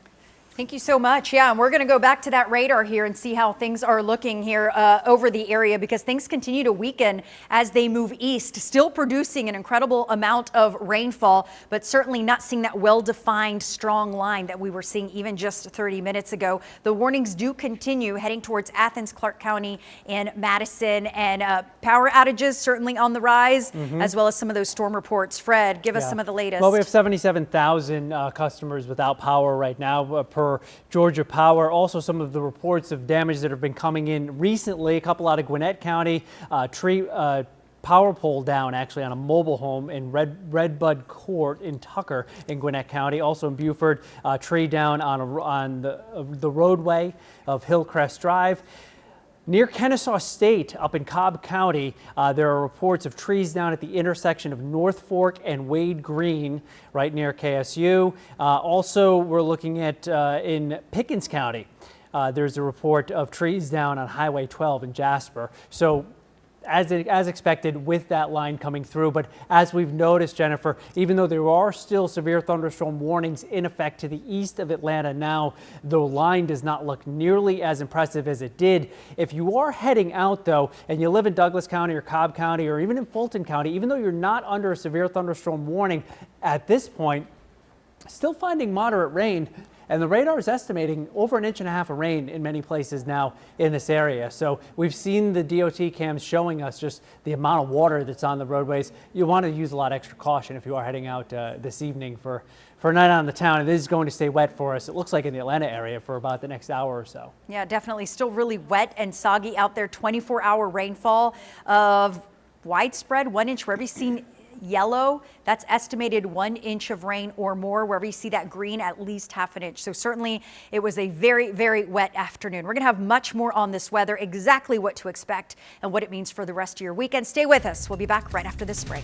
Speaker 2: Thank you so much. Yeah, and we're going to go back to that radar here and see how things are looking here over the area because things continue to weaken as they move east, still producing an incredible amount of rainfall, but certainly not seeing that well-defined strong line that we were seeing even just 30 minutes ago. The warnings do continue heading towards Athens, Clark County, and Madison, and power outages certainly on the rise, as well as some of those storm reports. Fred, give us some of the latest.
Speaker 1: Well, we have 77,000 customers without power right now per Georgia Power. Also, some of the reports of damage that have been coming in recently, a couple out of Gwinnett County, tree power pole down actually on a mobile home in Redbud Court in Tucker in Gwinnett County. Also in Buford, tree down on the roadway of Hillcrest Drive. Near Kennesaw State up in Cobb County, there are reports of trees down at the intersection of North Fork and Wade Green right near KSU. Also, we're looking at in Pickens County, there's a report of trees down on Highway 12 in Jasper. So as expected with that line coming through. But as we've noticed, Jennifer, even though there are still severe thunderstorm warnings in effect to the east of Atlanta now, the line does not look nearly as impressive as it did. If you are heading out, though, and you live in Douglas County or Cobb County or even in Fulton County, even though you're not under a severe thunderstorm warning at this point, still finding moderate rain. And the radar is estimating over 1.5 inches of rain in many places now in this area. So we've seen the DOT cams showing us just the amount of water that's on the roadways. You want to use a lot of extra caution if you are heading out this evening for a night on the town. It is going to stay wet for us. It looks like in the Atlanta area for about the next hour or so.
Speaker 2: Yeah, definitely still really wet and soggy out there. 24-hour rainfall of widespread 1 inch wherever you've seen yellow, that's estimated 1 inch of rain or more. Wherever you see that green, at least half an inch. So certainly it was a very, very wet afternoon. We're going to have much more on this weather, exactly what to expect and what it means for the rest of your weekend. Stay with us. We'll be back right after this break.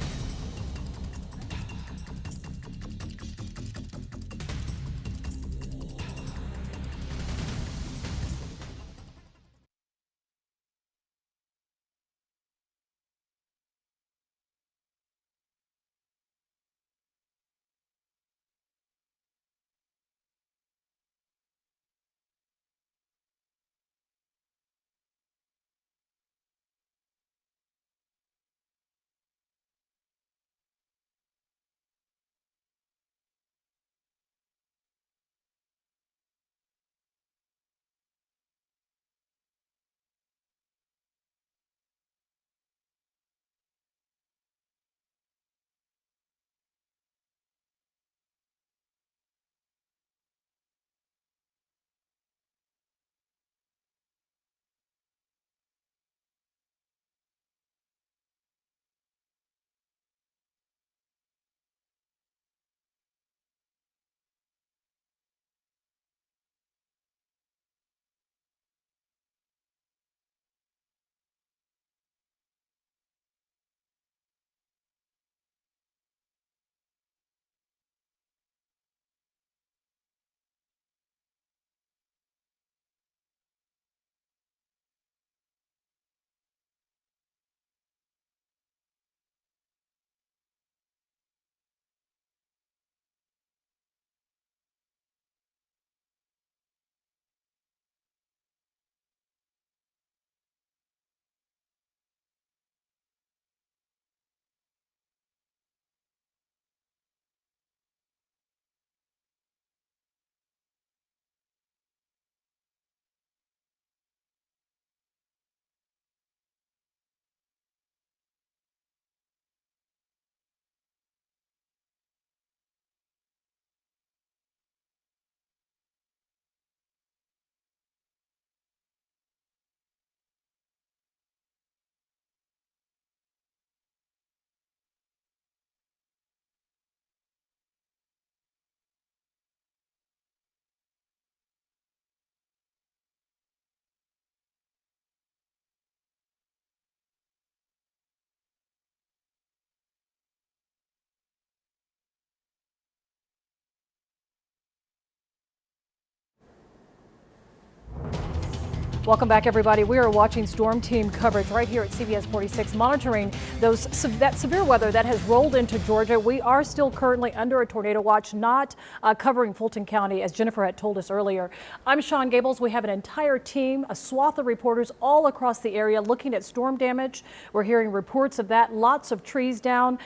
Speaker 8: Welcome back, everybody. We are watching storm team coverage right here at CBS 46, monitoring that severe weather that has rolled into Georgia. We are still currently under a tornado watch, not covering Fulton County, as Jennifer had told us earlier. I'm Sean Gables. We have an entire team, a swath of reporters all across the area looking at storm damage. We're hearing reports of that. Lots of trees down.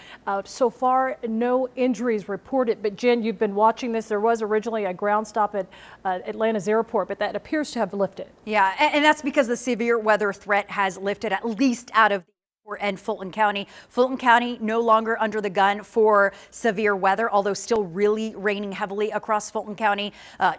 Speaker 8: So far, no injuries reported. But Jen, you've been watching this. There was originally a ground stop at Atlanta's airport, but that appears to have lifted.
Speaker 2: Yeah, and that's because the severe weather threat has lifted, at least out of and Fulton County. Fulton County no longer under the gun for severe weather, although still really raining heavily across Fulton County,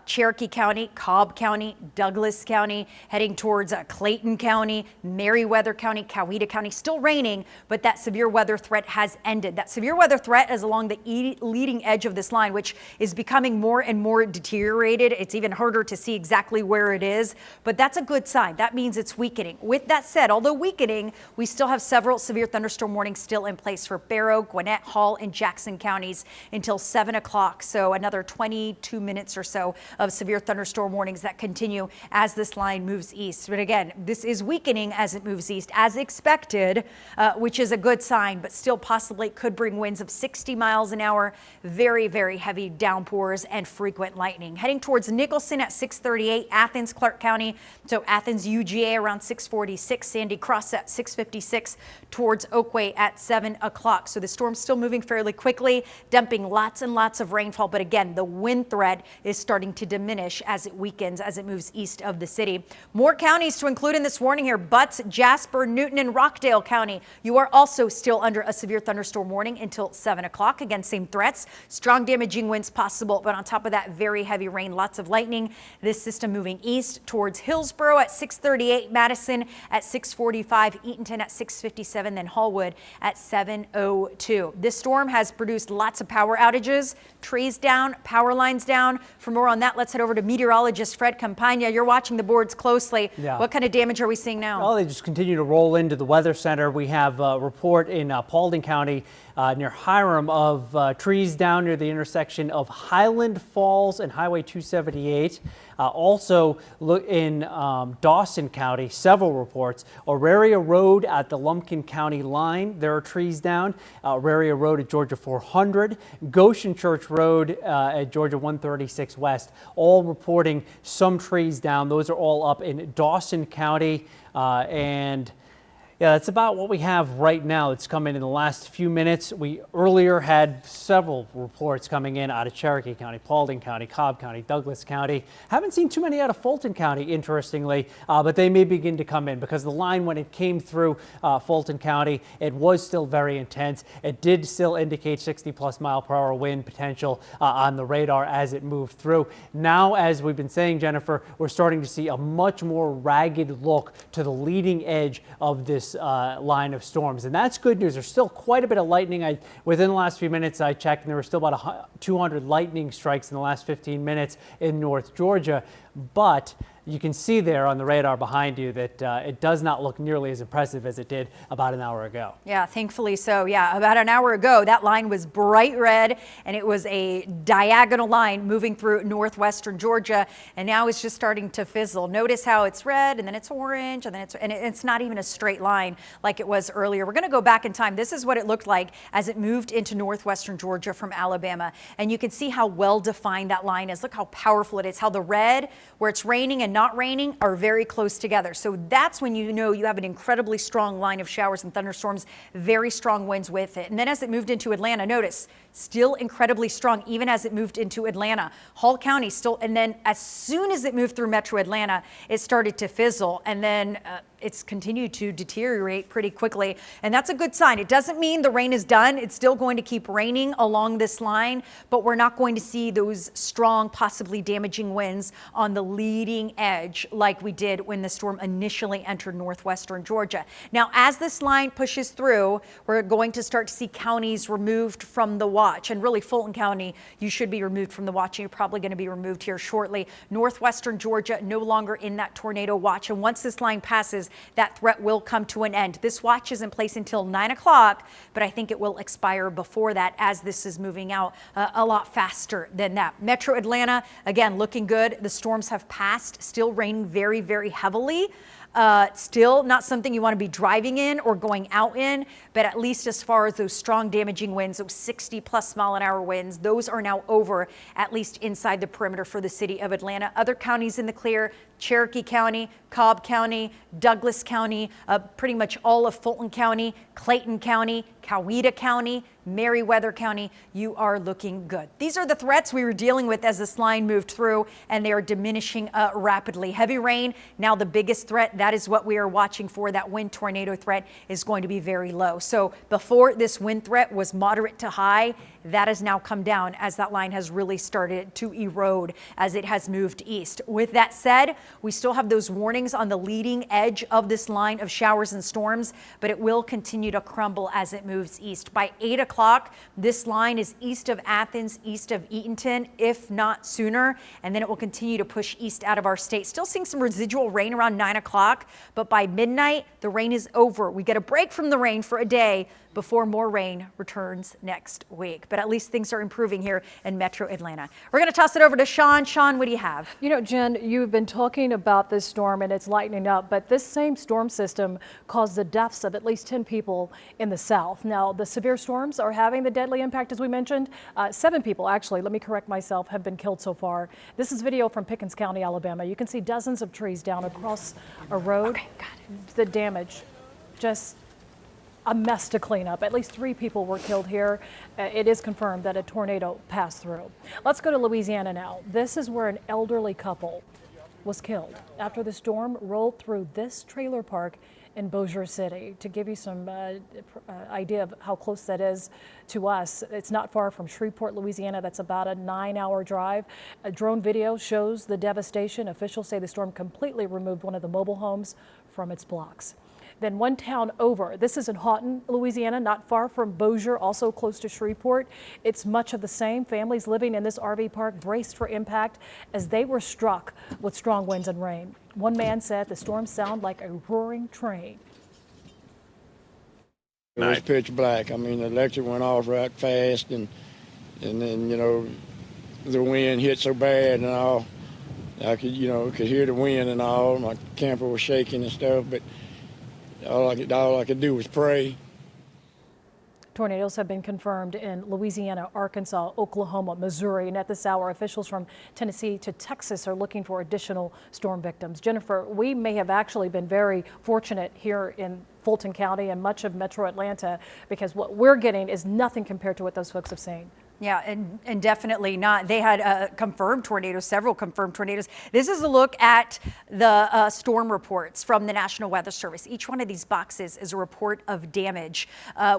Speaker 2: Cherokee County, Cobb County, Douglas County, heading towards Clayton County, Meriwether County, Coweta County, still raining, but that severe weather threat has ended. That severe weather threat is along the leading edge of this line, which is becoming more and more deteriorated. It's even harder to see exactly where it is, but that's a good sign. That means it's weakening. With that said, although weakening, we still have several severe thunderstorm warnings still in place for Barrow, Gwinnett, Hall, and Jackson counties until 7 o'clock. So another 22 minutes or so of severe thunderstorm warnings that continue as this line moves east. But again, this is weakening as it moves east, as expected, which is a good sign, but still possibly could bring winds of 60 miles an hour, very, very heavy downpours and frequent lightning. Heading towards Nicholson at 6:38, Athens, Clark County. So Athens, UGA around 6:46, Sandy Cross at 6:56. Towards Oakway at 7 o'clock. So the storm's still moving fairly quickly, dumping lots and lots of rainfall. But again, the wind threat is starting to diminish as it weakens, as it moves east of the city. More counties to include in this warning here: Butts, Jasper, Newton, and Rockdale County. You are also still under a severe thunderstorm warning until 7 o'clock. Again, same threats, strong damaging winds possible, but on top of that, very heavy rain, lots of lightning. This system moving east towards Hillsborough at 6:38, Madison at 6:45, Eatonton at 6:57, then Hallwood at 7:02. This storm has produced lots of power outages, trees down, power lines down. For more on that, let's head over to meteorologist Fred Campagna. You're watching the boards closely.
Speaker 1: Yeah.
Speaker 2: What kind of damage are we seeing now?
Speaker 1: Well, they just continue to roll into the weather center. We have a report in Paulding County near Hiram of trees down near the intersection of Highland Falls and Highway 278. Also look in Dawson County, several reports. Auraria Road at the Lumpkin County line, there are trees down. Auraria Road at Georgia 400, Goshen Church Road at Georgia 136 West, all reporting some trees down. Those are all up in Dawson County, and yeah, that's about what we have right now. It's come in the last few minutes. We earlier had several reports coming in out of Cherokee County, Paulding County, Cobb County, Douglas County. Haven't seen too many out of Fulton County, interestingly, but they may begin to come in because the line, when it came through Fulton County, it was still very intense. It did still indicate 60+ mile per hour wind potential on the radar as it moved through. Now, as we've been saying, Jennifer, we're starting to see a much more ragged look to the leading edge of this line of storms, and that's good news. There's still quite a bit of lightning. Within the last few minutes I checked, and there were still about 200 lightning strikes in the last 15 minutes in North Georgia, but you can see there on the radar behind you that it does not look nearly as impressive as it did about an hour ago.
Speaker 2: Yeah, thankfully so. Yeah, about an hour ago, that line was bright red, and it was a diagonal line moving through northwestern Georgia, and now it's just starting to fizzle. Notice how it's red, and then it's orange, and then it's not even a straight line like it was earlier. We're going to go back in time. This is what it looked like as it moved into northwestern Georgia from Alabama, and you can see how well defined that line is. Look how powerful it is, how the red, where it's raining and not raining, are very close together. So that's when you know you have an incredibly strong line of showers and thunderstorms, very strong winds with it. And then as it moved into Atlanta, notice still incredibly strong even as it moved into Atlanta. Hall County still, and then as soon as it moved through metro Atlanta, it started to fizzle, and then it's continued to deteriorate pretty quickly, and that's a good sign. It doesn't mean the rain is done. It's still going to keep raining along this line, but we're not going to see those strong, possibly damaging winds on the leading edge like we did when the storm initially entered northwestern Georgia. Now, as this line pushes through, we're going to start to see counties removed from the watch, and really Fulton County, you should be removed from the watch, and you're probably going to be removed here shortly. Northwestern Georgia no longer in that tornado watch, and once this line passes, showers, that threat will come to an end. This watch is in place until 9 o'clock, but I think it will expire before that as this is moving out a lot faster than that. Metro Atlanta, again, looking good. The storms have passed, still raining very, very heavily. Still not something you want to be driving in or going out in, but at least as far as those strong damaging winds, those 60+ mile-an-hour winds, those are now over, at least inside the perimeter for the city of Atlanta. Other counties in the clear: Cherokee County, Cobb County, Douglas County, pretty much all of Fulton County, Clayton County, Coweta County, Meriwether County. You are looking good. These are the threats we were dealing with as this line moved through, and they are diminishing rapidly. Heavy rain, now the biggest threat. That is what we are watching for. That wind tornado threat is going to be very low. So before, this wind threat was moderate to high. That has now come down as that line has really started to erode as it has moved east. With that said, we still have those warnings on the leading edge of this line of showers and storms, but it will continue to crumble as it moves east. By 8 o'clock, this line is east of Athens, east of Eatonton, if not sooner, and then it will continue to push east out of our state. Still seeing some residual rain around 9 o'clock, but by midnight, the rain is over. We get a break from the rain for a day before more rain returns next week. But at least things are improving here in Metro Atlanta. We're going to toss it over to Sean. Sean, what do you have?
Speaker 8: You know, Jen, you've been talking about this storm and it's lightening up, but this same storm system caused the deaths of at least 10 people in the south. Now, the severe storms are having the deadly impact, as we mentioned. 7 people, actually, let me correct myself, have been killed so far. This is video from Pickens County, Alabama. You can see dozens of trees down across a road.
Speaker 2: Okay, got it.
Speaker 8: The damage, just a mess to clean up. At least 3 people were killed here. It is confirmed that a tornado passed through. Let's go to Louisiana now. This is where an elderly couple was killed after the storm rolled through this trailer park in Bossier City. To give you some idea of how close that is to us, it's not far from Shreveport, Louisiana. That's about a 9-hour drive. A drone video shows the devastation. Officials say the storm completely removed one of the mobile homes from its blocks. Then one town over, this is in Houghton, Louisiana, not far from Bossier, also close to Shreveport. It's much of the same. Families living in this RV park braced for impact as they were struck with strong winds and rain. One man said the storm sounded like a roaring train.
Speaker 9: It was pitch black. I mean, the electric went off right fast, and then, you know, the wind hit so bad and all. I could, you know, could hear the wind and all. My camper was shaking and stuff, but all I could do was pray.
Speaker 8: Tornadoes have been confirmed in Louisiana, Arkansas, Oklahoma, Missouri, and at this hour, officials from Tennessee to Texas are looking for additional storm victims. Jennifer, we may have actually been very fortunate here in Fulton County and much of Metro Atlanta, because what we're getting is nothing compared to what those folks have seen.
Speaker 2: Yeah, and definitely not. They had confirmed tornadoes, several confirmed tornadoes. This is a look at the storm reports from the National Weather Service. Each one of these boxes is a report of damage.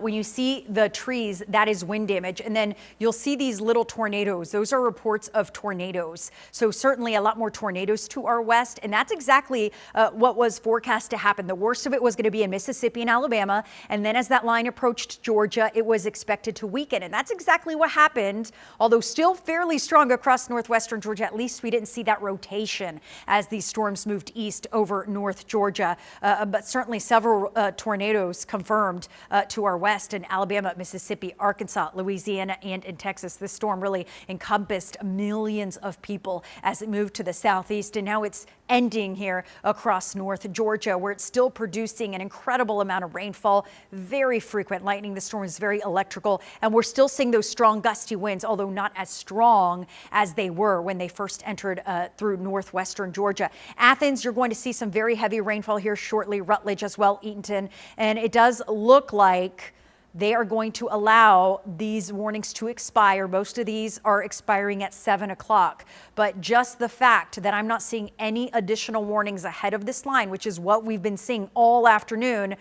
Speaker 2: When you see the trees, that is wind damage. And then you'll see these little tornadoes. Those are reports of tornadoes. So certainly a lot more tornadoes to our west. And that's exactly what was forecast to happen. The worst of it was going to be in Mississippi and Alabama. And then as that line approached Georgia, it was expected to weaken. And that's exactly what happened. Although still fairly strong across northwestern Georgia, at least we didn't see that rotation as these storms moved east over North Georgia. But certainly several tornadoes confirmed to our west in Alabama, Mississippi, Arkansas, Louisiana, and in Texas. This storm really encompassed millions of people as it moved to the southeast, and now it's ending here across North Georgia, where it's still producing an incredible amount of rainfall, very frequent lightning. The storm is very electrical, and we're still seeing those strong gusty winds, although not as strong as they were when they first entered through northwestern Georgia. Athens, you're going to see some very heavy rainfall here shortly. Rutledge as well, Eatonton, and it does look like they are going to allow these warnings to expire. Most of these are expiring at 7 o'clock. But just the fact that I'm not seeing any additional warnings ahead of this line, which is what we've been seeing all afternoon,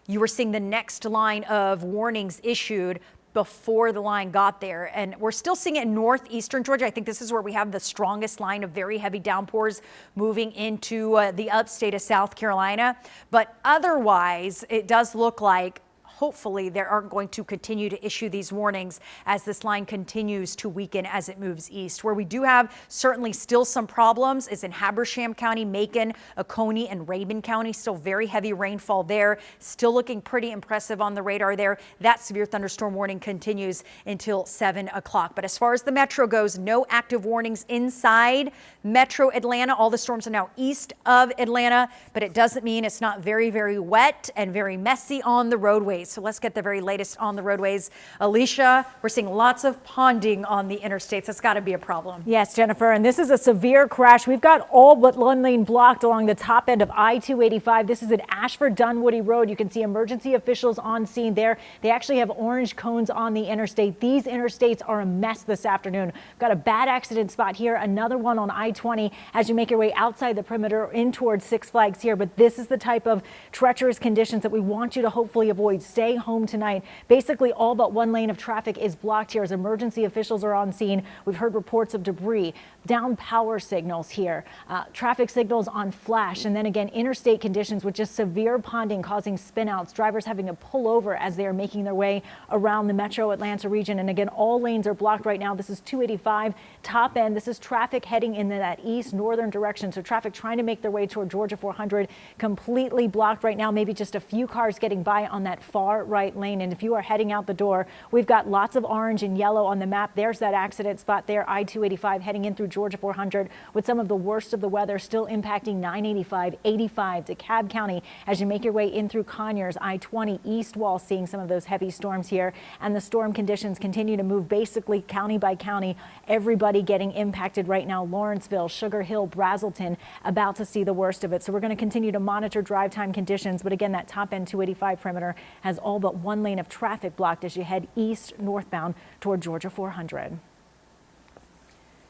Speaker 2: you were seeing the next line of warnings issued before the line got there. And we're still seeing it in northeastern Georgia. I think this is where we have the strongest line of very heavy downpours moving into the upstate of South Carolina. But otherwise, it does look like hopefully they aren't going to continue to issue these warnings as this line continues to weaken as it moves east. Where we do have certainly still some problems is in Habersham County, Macon, Oconee, and Rabun County. Still very heavy rainfall there. Still looking pretty impressive on the radar there. That severe thunderstorm warning continues until 7 o'clock. But as far as the metro goes, no active warnings inside Metro Atlanta. All the storms are now east of Atlanta, but it doesn't mean it's not very, very wet and very messy on the roadways. So let's get the very latest on the roadways. Alicia, we're seeing lots of ponding on the interstates. That's got to be a problem.
Speaker 6: Yes, Jennifer, and this is a severe crash. We've got all but one lane blocked along the top end of I-285. This is at Ashford-Dunwoody Road. You can see emergency officials on scene there. They actually have orange cones on the interstate. These interstates are a mess this afternoon. Got a bad accident spot here, another one on I-20 as you make your way outside the perimeter in towards Six Flags here. But this is the type of treacherous conditions that we want you to hopefully avoid. Stay home tonight. Basically, all but one lane of traffic is blocked here as emergency officials are on scene. We've heard reports of debris, down power signals here, traffic signals on flash, and then again, interstate conditions with just severe ponding causing spinouts, drivers having to pull over as they are making their way around the metro Atlanta region. And again, all lanes are blocked right now. This is 285 top end. This is traffic heading in that east northern direction. So traffic trying to make their way toward Georgia 400 completely blocked right now. Maybe just a few cars getting by on that far right lane. And if you are heading out the door, we've got lots of orange and yellow on the map. There's that accident spot there, I-285 heading in through Georgia 400 with some of the worst of the weather still impacting 985, 85 DeKalb County as you make your way in through Conyers, I-20 East Wall, seeing some of those heavy storms here. And the storm conditions continue to move basically county by county. Everybody getting impacted right now. Lawrenceville, Sugar Hill, Brazelton about to see the worst of it. So we're going to continue to monitor drive time conditions. But again, that top end 285 perimeter has all but one lane of traffic blocked as you head east northbound toward Georgia 400.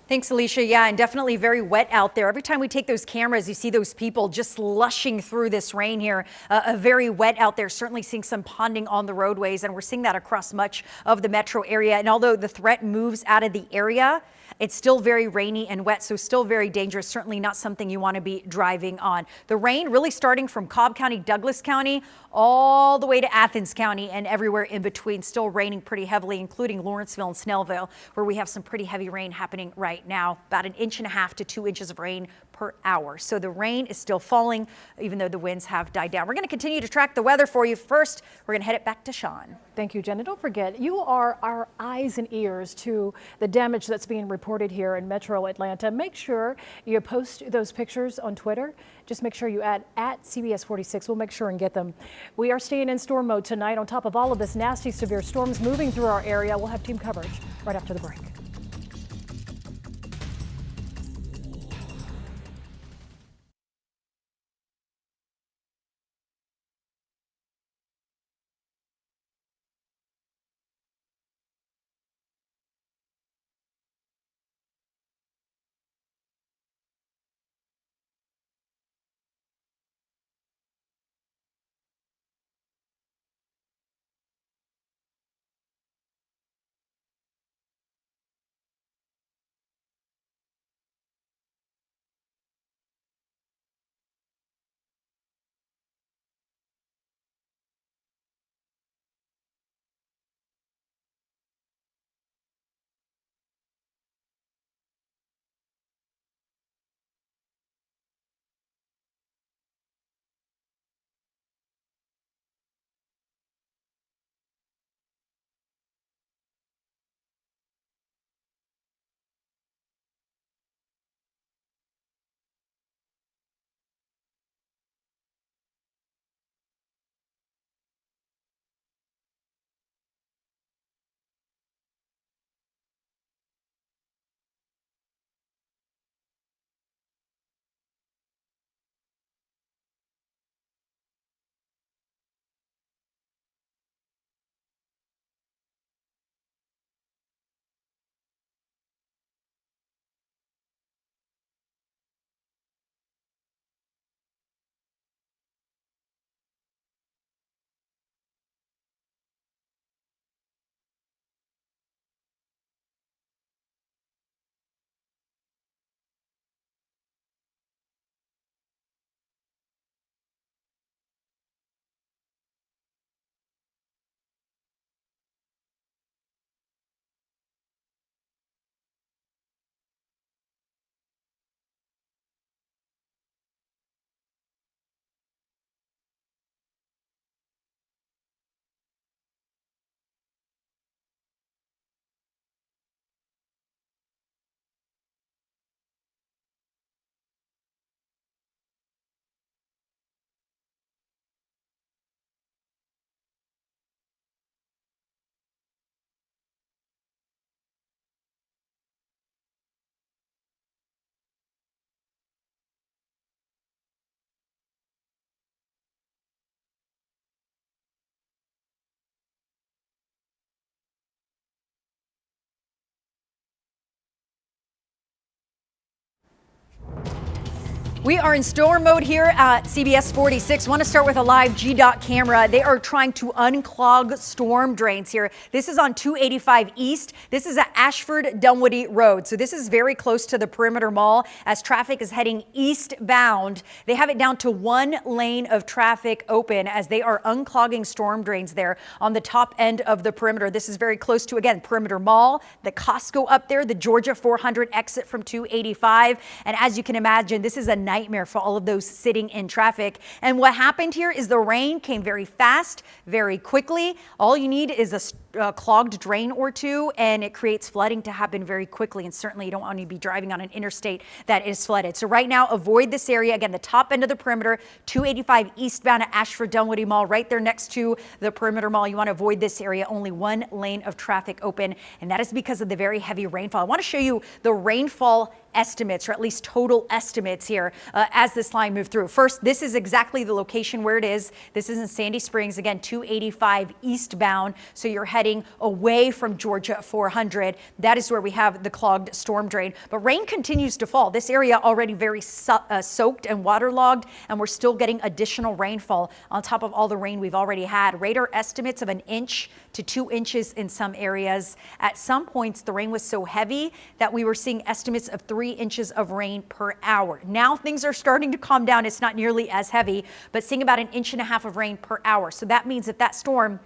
Speaker 2: Thanks, Alicia. Yeah, and definitely very wet out there. Every time we take those cameras, you see those people just slushing through this rain here. Very wet out there, certainly seeing some ponding on the roadways, and we're seeing that across much of the metro area. And although the threat moves out of the area, it's still very rainy and wet, so still very dangerous. Certainly not something you want to be driving on. The rain really starting from Cobb County, Douglas County, all the way to Athens County and everywhere in between. Still raining pretty heavily, including Lawrenceville and Snellville, where we have some pretty heavy rain happening right now. About 1.5 inches to 2 inches of rain per hour. So the rain is still falling, even though the winds have died down. We're going to continue to track the weather for you. First, we're going to head it back to Sean.
Speaker 8: Thank you, Jen. And don't forget, you are our eyes and ears to the damage that's being reported here in Metro Atlanta. Make sure you post those pictures on Twitter. Just make sure you add at CBS 46. We'll make sure and get them. We are staying in storm mode tonight. On top of all of this nasty, severe storms moving through our area, we'll have team coverage right after the break.
Speaker 2: We are in storm mode here at CBS 46. Want to start with a live GDOT camera. They are trying to unclog storm drains here. This is on 285 East. This is at Ashford Dunwoody Road. So this is very close to the Perimeter Mall as traffic is heading eastbound. They have it down to one lane of traffic open as they are unclogging storm drains there on the top end of the perimeter. This is very close to, again, Perimeter Mall, the Costco up there, the Georgia 400 exit from 285. And as you can imagine, this is a nightmare for all of those sitting in traffic. And what happened here is the rain came very fast, very quickly. All you need is a clogged drain or two, and it creates flooding to happen very quickly. And certainly you don't want to be driving on an interstate that is flooded. So right now, avoid this area. Again, the top end of the perimeter, 285 eastbound at Ashford Dunwoody Mall, right there next to the Perimeter Mall. You want to avoid this area. Only one lane of traffic open, and that is because of the very heavy rainfall. I want to show you the rainfall estimates, or at least total estimates here as this line moved through. First, this is exactly the location where it is. This is in Sandy Springs, again, 285 eastbound. So you're heading away from Georgia 400. That is where we have the clogged storm drain. But rain continues to fall. This area already very soaked and waterlogged, and we're still getting additional rainfall on top of all the rain we've already had. Radar estimates of 1 inch to 2 inches in some areas. At some points, the rain was so heavy that we were seeing estimates of 3 inches of rain per hour. Now things are starting to calm down. It's not nearly as heavy, but seeing about 1.5 inches of rain per hour. So that means if that storm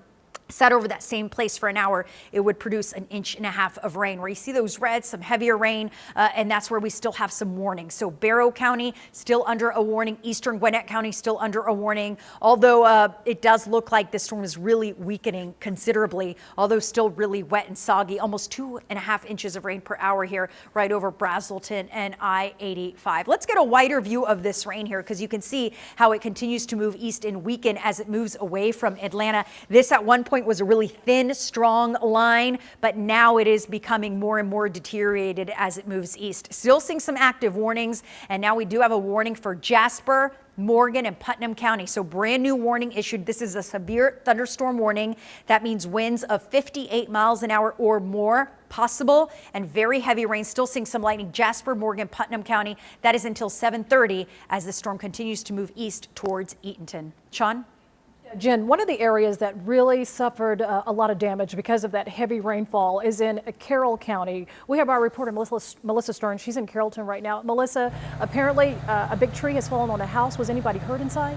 Speaker 2: sat over that same place for an hour, it would produce 1.5 inches of rain. Where you see those reds, some heavier rain, and that's where we still have some warnings. So Barrow County still under a warning. Eastern Gwinnett County still under a warning. Although it does look like this storm is really weakening considerably, although still really wet and soggy. Almost 2.5 inches of rain per hour here, right over Brazelton and I-85. Let's get a wider view of this rain here, because you can see how it continues to move east and weaken as it moves away from Atlanta. This at one point was a really thin, strong line, but now it is becoming more and more deteriorated as it moves east. Still seeing some active warnings, and now we do have a warning for Jasper, Morgan, and Putnam County. So brand new warning issued. This is a severe thunderstorm warning. That means winds of 58 miles an hour or more possible, and very heavy rain. Still seeing some lightning. Jasper, Morgan, Putnam County. That is until 7:30 as the storm continues to move east towards Eatonton. Sean?
Speaker 8: Jen, one of the areas that really suffered a lot of damage because of that heavy rainfall is in Carroll County. We have our reporter, Melissa Stern. She's in Carrollton right now. Melissa, apparently a big tree has fallen on a house. Was anybody hurt inside?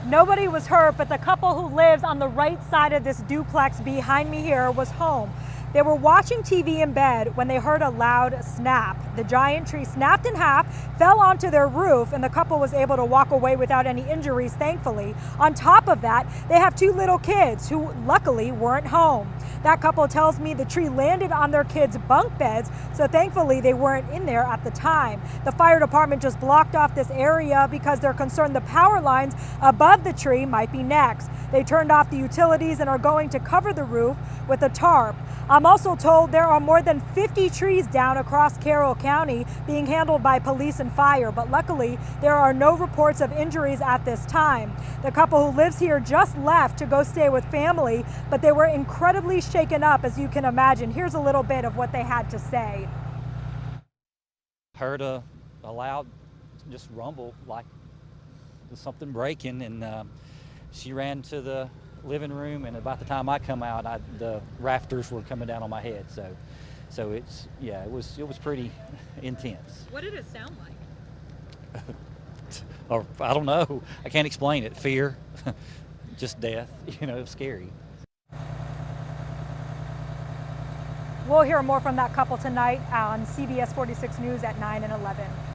Speaker 10: Nobody was hurt, but the couple who lives on the right side of this duplex behind me here was home. They were watching TV in bed when they heard a loud snap. The giant tree snapped in half, fell onto their roof, and the couple was able to walk away without any injuries, thankfully. On top of that, they have 2 little kids who luckily weren't home. That couple tells me the tree landed on their kids' bunk beds, so thankfully they weren't in there at the time. The fire department just blocked off this area because they're concerned the power lines above the tree might be next. They turned off the utilities and are going to cover the roof with a tarp. I'm also told there are more than 50 trees down across Carroll County being handled by police and fire, but luckily there are no reports of injuries at this time. The couple who lives here just left to go stay with family, but they were incredibly shaken up, as you can imagine. Here's a little bit of what they had to say.
Speaker 11: Heard a loud just rumble like something breaking, and she ran to the living room, and about the time I come out, the rafters were coming down on my head. So it's, yeah, it was pretty intense.
Speaker 10: What did it sound like?
Speaker 11: Or I don't know. I can't explain it. Fear, just death. You know, it was scary.
Speaker 10: We'll hear more from that couple tonight on CBS 46 News at 9 and 11.